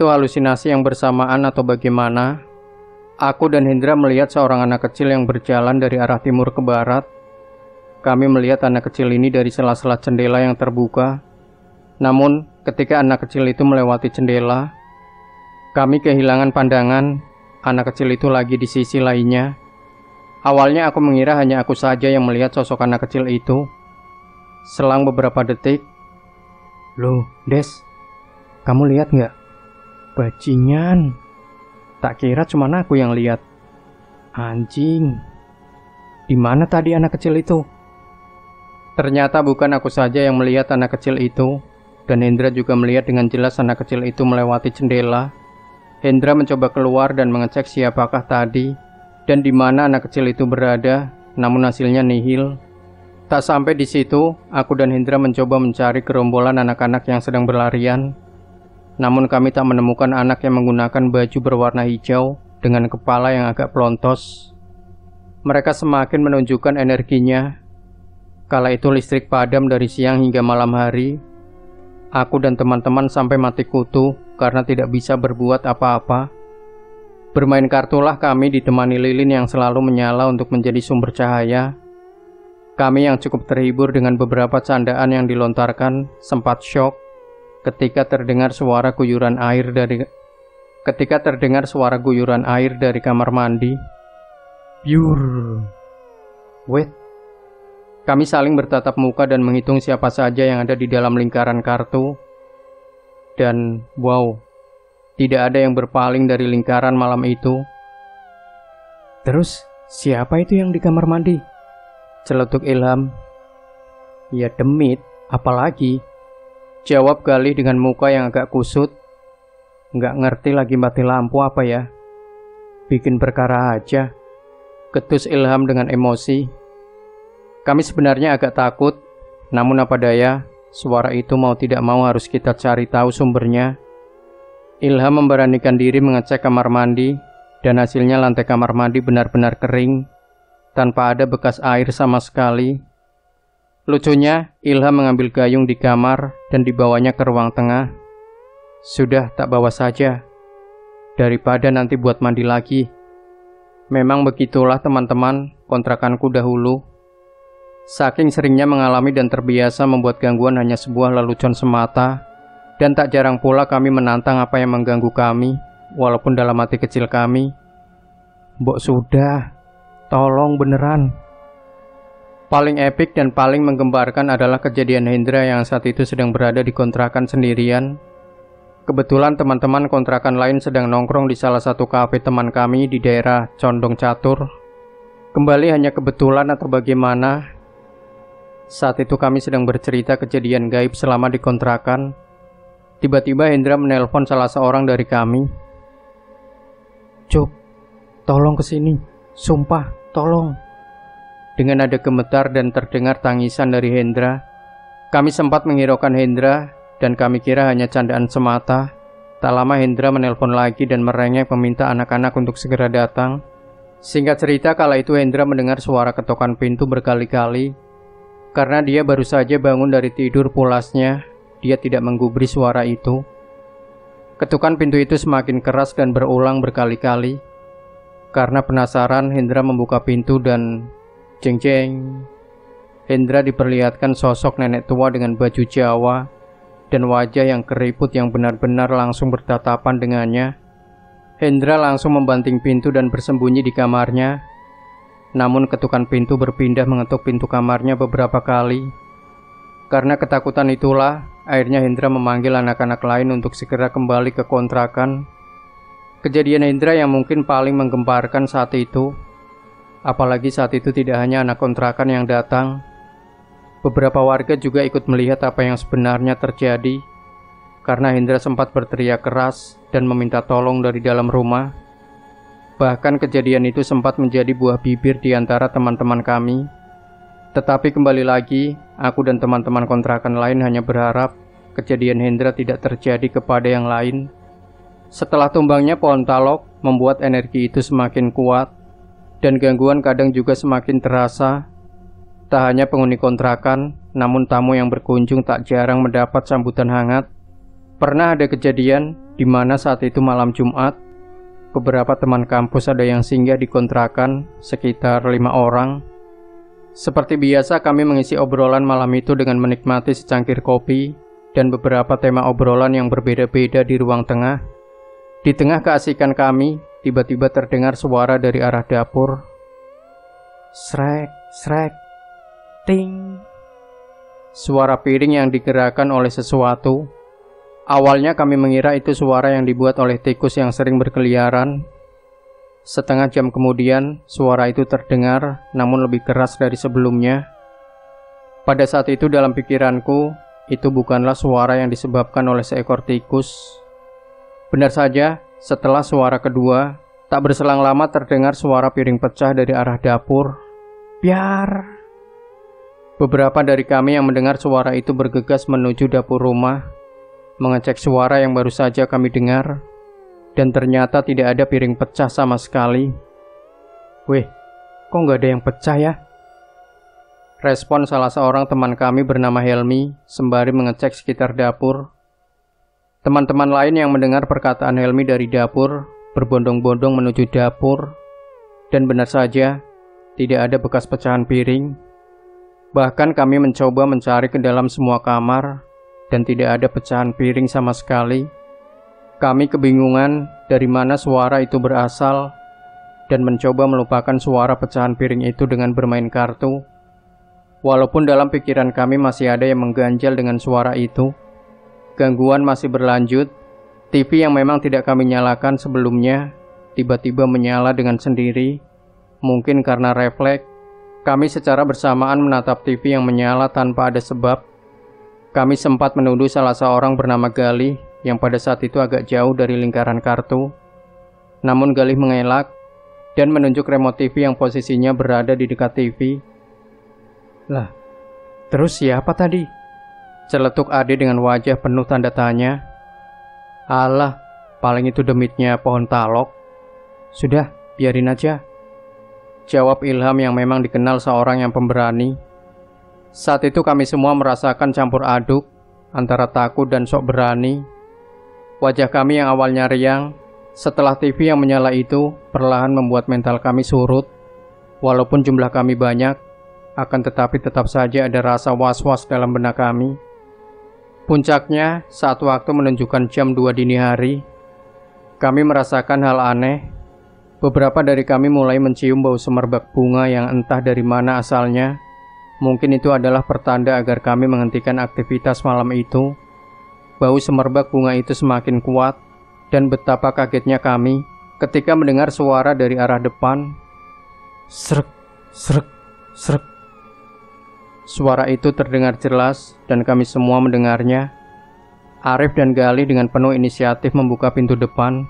halusinasi yang bersamaan atau bagaimana. Aku dan Hendra melihat seorang anak kecil yang berjalan dari arah timur ke barat. Kami melihat anak kecil ini dari sela-sela jendela yang terbuka. Namun, ketika anak kecil itu melewati jendela, kami kehilangan pandangan. Anak kecil itu lagi di sisi lainnya. Awalnya aku mengira hanya aku saja yang melihat sosok anak kecil itu. Selang beberapa detik, "Loh, Des, kamu lihat nggak? Bajingan. Tak kira cuma aku yang lihat. Anjing. Di mana tadi anak kecil itu?" Ternyata bukan aku saja yang melihat anak kecil itu, dan Hendra juga melihat dengan jelas anak kecil itu melewati jendela. Hendra mencoba keluar dan mengecek siapakah tadi dan di mana anak kecil itu berada, namun hasilnya nihil. Tak sampai di situ, aku dan Hendra mencoba mencari gerombolan anak-anak yang sedang berlarian. Namun kami tak menemukan anak yang menggunakan baju berwarna hijau dengan kepala yang agak pelontos. Mereka semakin menunjukkan energinya. Kala itu listrik padam dari siang hingga malam hari. Aku dan teman-teman sampai mati kutu karena tidak bisa berbuat apa-apa. Bermain kartulah kami ditemani lilin yang selalu menyala untuk menjadi sumber cahaya. Kami yang cukup terhibur dengan beberapa candaan yang dilontarkan sempat syok ketika terdengar suara guyuran air dari kamar mandi. Biur. Wait. Kami saling bertatap muka dan menghitung siapa saja yang ada di dalam lingkaran kartu. Dan wow, tidak ada yang berpaling dari lingkaran malam itu. "Terus, siapa itu yang di kamar mandi?" celetuk Ilham. "Ya demit, apalagi?" jawab Galih dengan muka yang agak kusut. "Nggak ngerti lagi mati lampu apa ya? Bikin perkara aja," ketus Ilham dengan emosi. Kami sebenarnya agak takut, namun apa daya, suara itu mau tidak mau harus kita cari tahu sumbernya. Ilham memberanikan diri mengecek kamar mandi, dan hasilnya lantai kamar mandi benar-benar kering, tanpa ada bekas air sama sekali. Lucunya, Ilham mengambil gayung di kamar dan dibawanya ke ruang tengah. "Sudah, tak bawa saja, daripada nanti buat mandi lagi." Memang begitulah teman-teman, kontrakanku dahulu. Saking seringnya mengalami dan terbiasa membuat gangguan hanya sebuah lelucon semata, dan tak jarang pula kami menantang apa yang mengganggu kami, walaupun dalam hati kecil kami, "Mbok sudah, tolong beneran." Paling epik dan paling menggembarkan adalah kejadian Hendra yang saat itu sedang berada di kontrakan sendirian. Kebetulan teman-teman kontrakan lain sedang nongkrong di salah satu kafe teman kami di daerah Condong Catur. Kembali hanya kebetulan atau bagaimana, saat itu kami sedang bercerita kejadian gaib selama di kontrakan. Tiba-tiba Hendra menelpon salah seorang dari kami. "Cuk, tolong kesini, sumpah, tolong." Dengan nada gemetar dan terdengar tangisan dari Hendra. Kami sempat menghiraukan Hendra dan kami kira hanya candaan semata. Tak lama Hendra menelpon lagi dan merengek meminta anak-anak untuk segera datang. Singkat cerita, kala itu Hendra mendengar suara ketokan pintu berkali-kali. Karena dia baru saja bangun dari tidur pulasnya, dia tidak menggubris suara itu. Ketukan pintu itu semakin keras dan berulang berkali-kali. Karena penasaran, Hendra membuka pintu dan jeng-jeng. Hendra diperlihatkan sosok nenek tua dengan baju Jawa dan wajah yang keriput yang benar-benar langsung bertatapan dengannya. Hendra langsung membanting pintu dan bersembunyi di kamarnya. namun ketukan pintu berpindah mengetuk pintu kamarnya beberapa kali. Karena ketakutan itulah, akhirnya Hendra memanggil anak-anak lain untuk segera kembali ke kontrakan. Kejadian Hendra yang mungkin paling menggemparkan saat itu. Apalagi saat itu tidak hanya anak kontrakan yang datang. Beberapa warga juga ikut melihat apa yang sebenarnya terjadi. Karena Hendra sempat berteriak keras dan meminta tolong dari dalam rumah. Bahkan kejadian itu sempat menjadi buah bibir di antara teman-teman kami. Tetapi kembali lagi, aku dan teman-teman kontrakan lain hanya berharap kejadian Hendra tidak terjadi kepada yang lain. Setelah tumbangnya pohon talok membuat energi itu semakin kuat, dan gangguan kadang juga semakin terasa. Tak hanya penghuni kontrakan, namun tamu yang berkunjung tak jarang mendapat sambutan hangat. Pernah ada kejadian di mana saat itu malam Jumat, beberapa teman kampus ada yang singgah di kontrakan, sekitar 5 orang. Seperti biasa kami mengisi obrolan malam itu dengan menikmati secangkir kopi dan beberapa tema obrolan yang berbeda-beda di ruang tengah. Di tengah keasikan kami, tiba-tiba terdengar suara dari arah dapur. Srek, srek, ting. Suara piring yang digerakkan oleh sesuatu. Awalnya kami mengira itu suara yang dibuat oleh tikus yang sering berkeliaran. Setengah jam kemudian, suara itu terdengar, namun lebih keras dari sebelumnya. Pada saat itu dalam pikiranku, itu bukanlah suara yang disebabkan oleh seekor tikus. Benar saja, setelah suara kedua, tak berselang lama terdengar suara piring pecah dari arah dapur. Biar. Beberapa dari kami yang mendengar suara itu bergegas menuju dapur rumah, mengecek suara yang baru saja kami dengar, dan ternyata tidak ada piring pecah sama sekali. Weh, kok nggak ada yang pecah ya? Respon salah seorang teman kami bernama Helmi sembari mengecek sekitar dapur. Teman-teman lain yang mendengar perkataan Helmi dari dapur berbondong-bondong menuju dapur, dan benar saja, tidak ada bekas pecahan piring. Bahkan kami mencoba mencari ke dalam semua kamar, dan tidak ada pecahan piring sama sekali. Kami kebingungan dari mana suara itu berasal, dan mencoba melupakan suara pecahan piring itu dengan bermain kartu. Walaupun dalam pikiran kami masih ada yang mengganjal dengan suara itu, gangguan masih berlanjut. TV yang memang tidak kami nyalakan sebelumnya, tiba-tiba menyala dengan sendiri. Mungkin karena refleks, kami secara bersamaan menatap TV yang menyala tanpa ada sebab. Kami sempat menuduh salah seorang bernama Galih yang pada saat itu agak jauh dari lingkaran kartu. Namun Galih mengelak dan menunjuk remote TV yang posisinya berada di dekat TV. Lah, terus siapa tadi? Celetuk Ade dengan wajah penuh tanda tanya. Alah, paling itu demitnya pohon talok. Sudah, biarin aja. Jawab Ilham yang memang dikenal seorang yang pemberani. Saat itu kami semua merasakan campur aduk antara takut dan sok berani. Wajah kami yang awalnya riang, setelah TV yang menyala itu perlahan membuat mental kami surut. Walaupun jumlah kami banyak, akan tetapi tetap saja ada rasa was-was dalam benak kami. Puncaknya saat waktu menunjukkan jam 2 dini hari, kami merasakan hal aneh. Beberapa dari kami mulai mencium bau semerbak bunga yang entah dari mana asalnya. Mungkin itu adalah pertanda agar kami menghentikan aktivitas malam itu. Bau semerbak bunga itu semakin kuat, dan betapa kagetnya kami ketika mendengar suara dari arah depan. Srek, srek, srek. Suara itu terdengar jelas dan kami semua mendengarnya. Arif dan Galih dengan penuh inisiatif membuka pintu depan,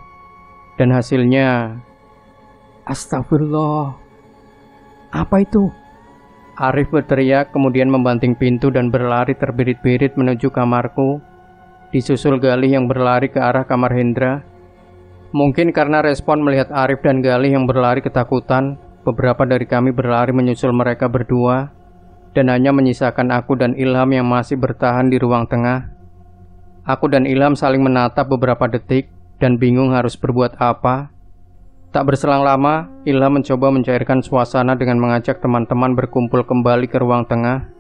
dan hasilnya... Astagfirullah. Apa itu? Arif berteriak kemudian membanting pintu dan berlari terbirit-birit menuju kamarku. Disusul Galih yang berlari ke arah kamar Hendra. Mungkin karena respon melihat Arif dan Galih yang berlari ketakutan, beberapa dari kami berlari menyusul mereka berdua, dan hanya menyisakan aku dan Ilham yang masih bertahan di ruang tengah. Aku dan Ilham saling menatap beberapa detik dan bingung harus berbuat apa. Tak berselang lama, Ilham mencoba mencairkan suasana dengan mengajak teman-teman berkumpul kembali ke ruang tengah.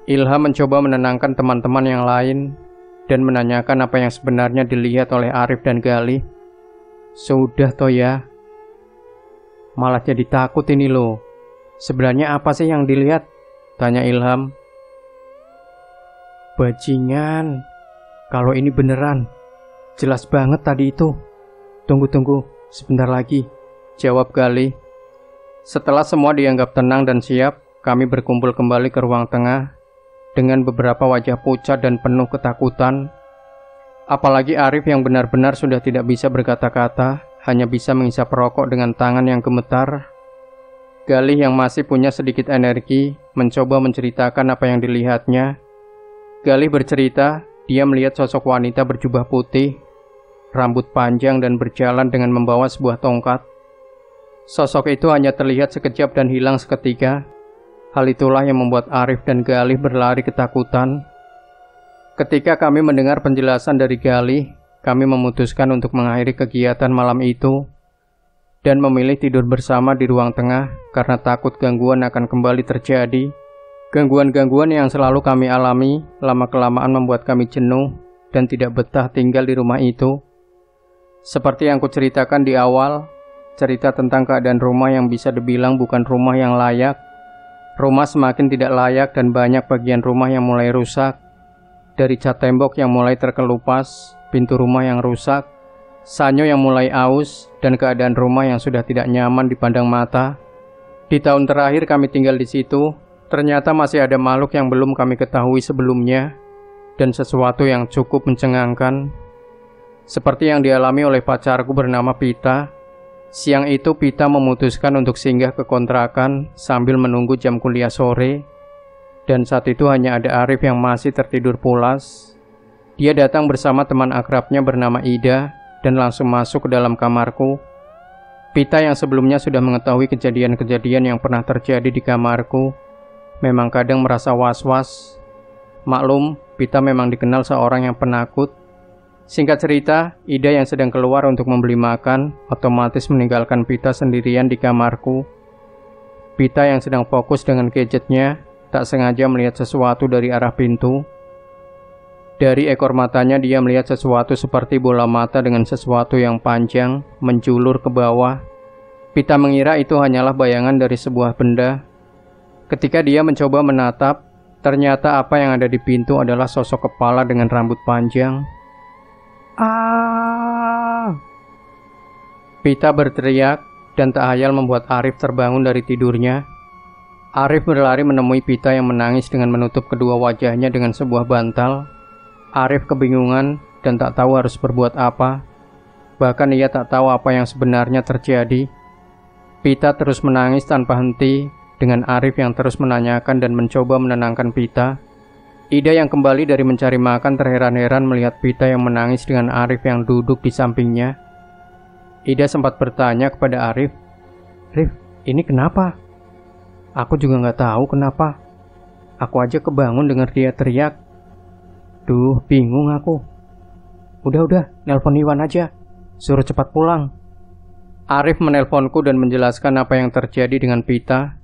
Ilham mencoba menenangkan teman-teman yang lain dan menanyakan apa yang sebenarnya dilihat oleh Arif dan Galih. Sudah toh ya. Malah jadi takut ini loh, Sebenarnya apa sih yang dilihat? Tanya Ilham. Bajingan, kalau ini beneran, jelas banget tadi itu. Tunggu, sebentar lagi, jawab Galih. Setelah semua dianggap tenang dan siap, kami berkumpul kembali ke ruang tengah dengan beberapa wajah pucat dan penuh ketakutan. Apalagi Arif yang benar-benar sudah tidak bisa berkata-kata, hanya bisa menghisap rokok dengan tangan yang gemetar. Galih yang masih punya sedikit energi mencoba menceritakan apa yang dilihatnya. Galih bercerita, dia melihat sosok wanita berjubah putih, rambut panjang dan berjalan dengan membawa sebuah tongkat. Sosok itu hanya terlihat sekejap dan hilang seketika. Hal itulah yang membuat Arif dan Galih berlari ketakutan. Ketika kami mendengar penjelasan dari Galih, kami memutuskan untuk mengakhiri kegiatan malam itu dan memilih tidur bersama di ruang tengah karena takut gangguan akan kembali terjadi. Gangguan-gangguan yang selalu kami alami lama-kelamaan membuat kami jenuh dan tidak betah tinggal di rumah itu. Seperti yang kuceritakan di awal, cerita tentang keadaan rumah yang bisa dibilang bukan rumah yang layak. Rumah semakin tidak layak dan banyak bagian rumah yang mulai rusak. Dari cat tembok yang mulai terkelupas, pintu rumah yang rusak, sanyo yang mulai aus, dan keadaan rumah yang sudah tidak nyaman dipandang mata. Di tahun terakhir kami tinggal di situ, ternyata masih ada makhluk yang belum kami ketahui sebelumnya, dan sesuatu yang cukup mencengangkan. Seperti yang dialami oleh pacarku bernama Pita. Siang itu Pita memutuskan untuk singgah ke kontrakan sambil menunggu jam kuliah sore, dan saat itu hanya ada Arif yang masih tertidur pulas. Dia datang bersama teman akrabnya bernama Ida dan langsung masuk ke dalam kamarku. Pita yang sebelumnya sudah mengetahui kejadian-kejadian yang pernah terjadi di kamarku, memang kadang merasa was-was. Maklum, Pita memang dikenal seorang yang penakut. Singkat cerita, Ida yang sedang keluar untuk membeli makan, otomatis meninggalkan Pita sendirian di kamarku. Pita yang sedang fokus dengan gadgetnya, tak sengaja melihat sesuatu dari arah pintu. Dari ekor matanya dia melihat sesuatu seperti bola mata dengan sesuatu yang panjang, menjulur ke bawah. Pita mengira itu hanyalah bayangan dari sebuah benda. Ketika dia mencoba menatap, ternyata apa yang ada di pintu adalah sosok kepala dengan rambut panjang. Ah! Pita berteriak dan tak hayal membuat Arif terbangun dari tidurnya. Arif berlari menemui Pita yang menangis dengan menutup kedua wajahnya dengan sebuah bantal. Arif kebingungan dan tak tahu harus berbuat apa. Bahkan ia tak tahu apa yang sebenarnya terjadi. Pita terus menangis tanpa henti, dengan Arif yang terus menanyakan dan mencoba menenangkan Pita. Ida yang kembali dari mencari makan terheran-heran melihat Pita yang menangis dengan Arif yang duduk di sampingnya. Ida sempat bertanya kepada Arif, "Rif, ini kenapa?" "Aku juga nggak tahu kenapa. Aku aja kebangun dengar dia teriak. Duh, bingung aku. Udah, nelpon Iwan aja. Suruh cepat pulang." Arif menelponku dan menjelaskan apa yang terjadi dengan Pita.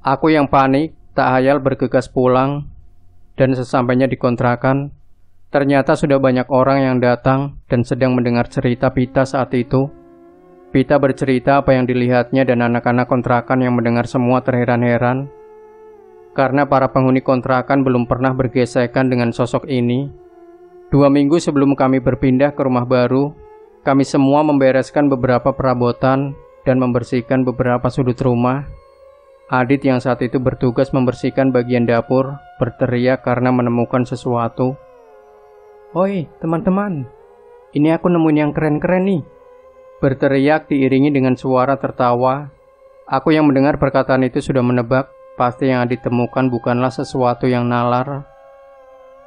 Aku yang panik, tak hayal bergegas pulang. Dan sesampainya di kontrakan, ternyata sudah banyak orang yang datang dan sedang mendengar cerita Pita saat itu. Pita bercerita apa yang dilihatnya dan anak-anak kontrakan yang mendengar semua terheran-heran. Karena para penghuni kontrakan belum pernah bergesekan dengan sosok ini. 2 minggu sebelum kami berpindah ke rumah baru, kami semua membereskan beberapa perabotan dan membersihkan beberapa sudut rumah. Adit yang saat itu bertugas membersihkan bagian dapur berteriak karena menemukan sesuatu. "Oi, teman-teman, ini aku nemuin yang keren-keren nih," berteriak diiringi dengan suara tertawa. Aku yang mendengar perkataan itu sudah menebak, pasti yang Adit temukan bukanlah sesuatu yang nalar.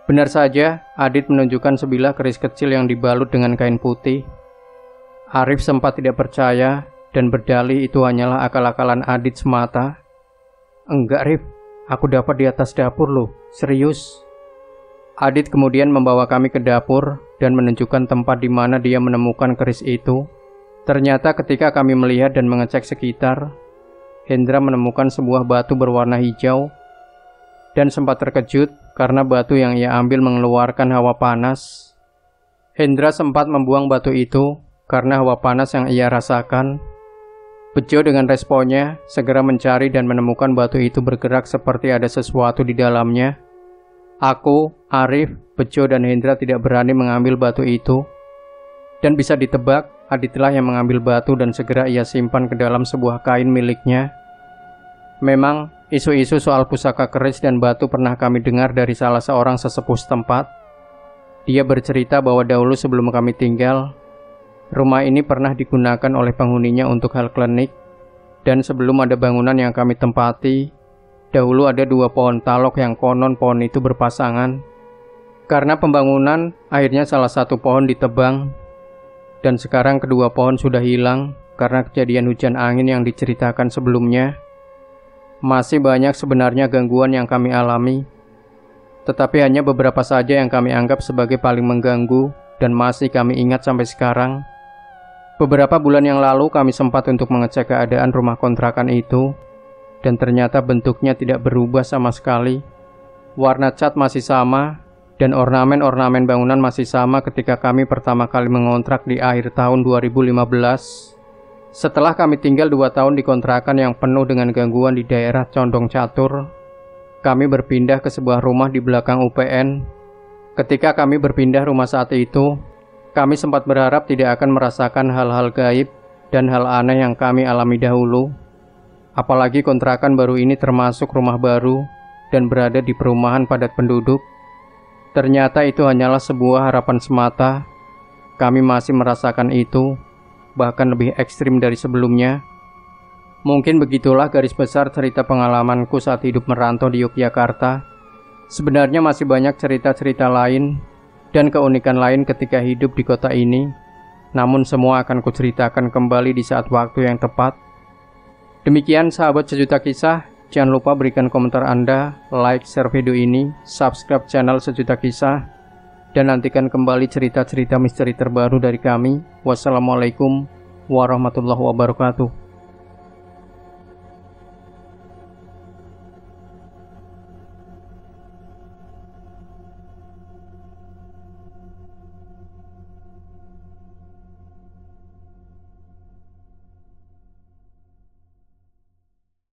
Benar saja, Adit menunjukkan sebilah keris kecil yang dibalut dengan kain putih. Arif sempat tidak percaya dan berdalih itu hanyalah akal-akalan Adit semata. "Enggak, Rif, aku dapat di atas dapur loh, serius." Adit kemudian membawa kami ke dapur dan menunjukkan tempat di mana dia menemukan keris itu. Ternyata ketika kami melihat dan mengecek sekitar, Hendra menemukan sebuah batu berwarna hijau dan sempat terkejut karena batu yang ia ambil mengeluarkan hawa panas. Hendra sempat membuang batu itu karena hawa panas yang ia rasakan. Bejo dengan responnya segera mencari dan menemukan batu itu bergerak seperti ada sesuatu di dalamnya. Aku, Arif, Bejo, dan Hendra tidak berani mengambil batu itu. Dan bisa ditebak, Aditlah yang mengambil batu dan segera ia simpan ke dalam sebuah kain miliknya. Memang, isu-isu soal pusaka keris dan batu pernah kami dengar dari salah seorang sesepuh setempat. Dia bercerita bahwa dahulu sebelum kami tinggal, rumah ini pernah digunakan oleh penghuninya untuk hal klinik, dan sebelum ada bangunan yang kami tempati, dahulu ada 2 pohon talok yang konon pohon itu berpasangan. Karena pembangunan, akhirnya salah satu pohon ditebang, dan sekarang kedua pohon sudah hilang karena kejadian hujan angin yang diceritakan sebelumnya. Masih banyak sebenarnya gangguan yang kami alami, tetapi hanya beberapa saja yang kami anggap sebagai paling mengganggu dan masih kami ingat sampai sekarang. Beberapa bulan yang lalu kami sempat untuk mengecek keadaan rumah kontrakan itu, dan ternyata bentuknya tidak berubah sama sekali. Warna cat masih sama, dan ornamen-ornamen bangunan masih sama ketika kami pertama kali mengontrak di akhir tahun 2015. Setelah kami tinggal 2 tahun di kontrakan yang penuh dengan gangguan di daerah Condong Catur, kami berpindah ke sebuah rumah di belakang UPN. Ketika kami berpindah rumah saat itu, kami sempat berharap tidak akan merasakan hal-hal gaib dan hal aneh yang kami alami dahulu. Apalagi kontrakan baru ini termasuk rumah baru dan berada di perumahan padat penduduk. Ternyata itu hanyalah sebuah harapan semata. Kami masih merasakan itu, bahkan lebih ekstrim dari sebelumnya. Mungkin begitulah garis besar cerita pengalamanku saat hidup merantau di Yogyakarta. Sebenarnya masih banyak cerita-cerita lain dan keunikan lain ketika hidup di kota ini, namun semua akan kuceritakan kembali di saat waktu yang tepat. Demikian sahabat Sejuta Kisah, jangan lupa berikan komentar Anda, like, share video ini, subscribe channel Sejuta Kisah, dan nantikan kembali cerita-cerita misteri terbaru dari kami. Wassalamualaikum warahmatullahi wabarakatuh.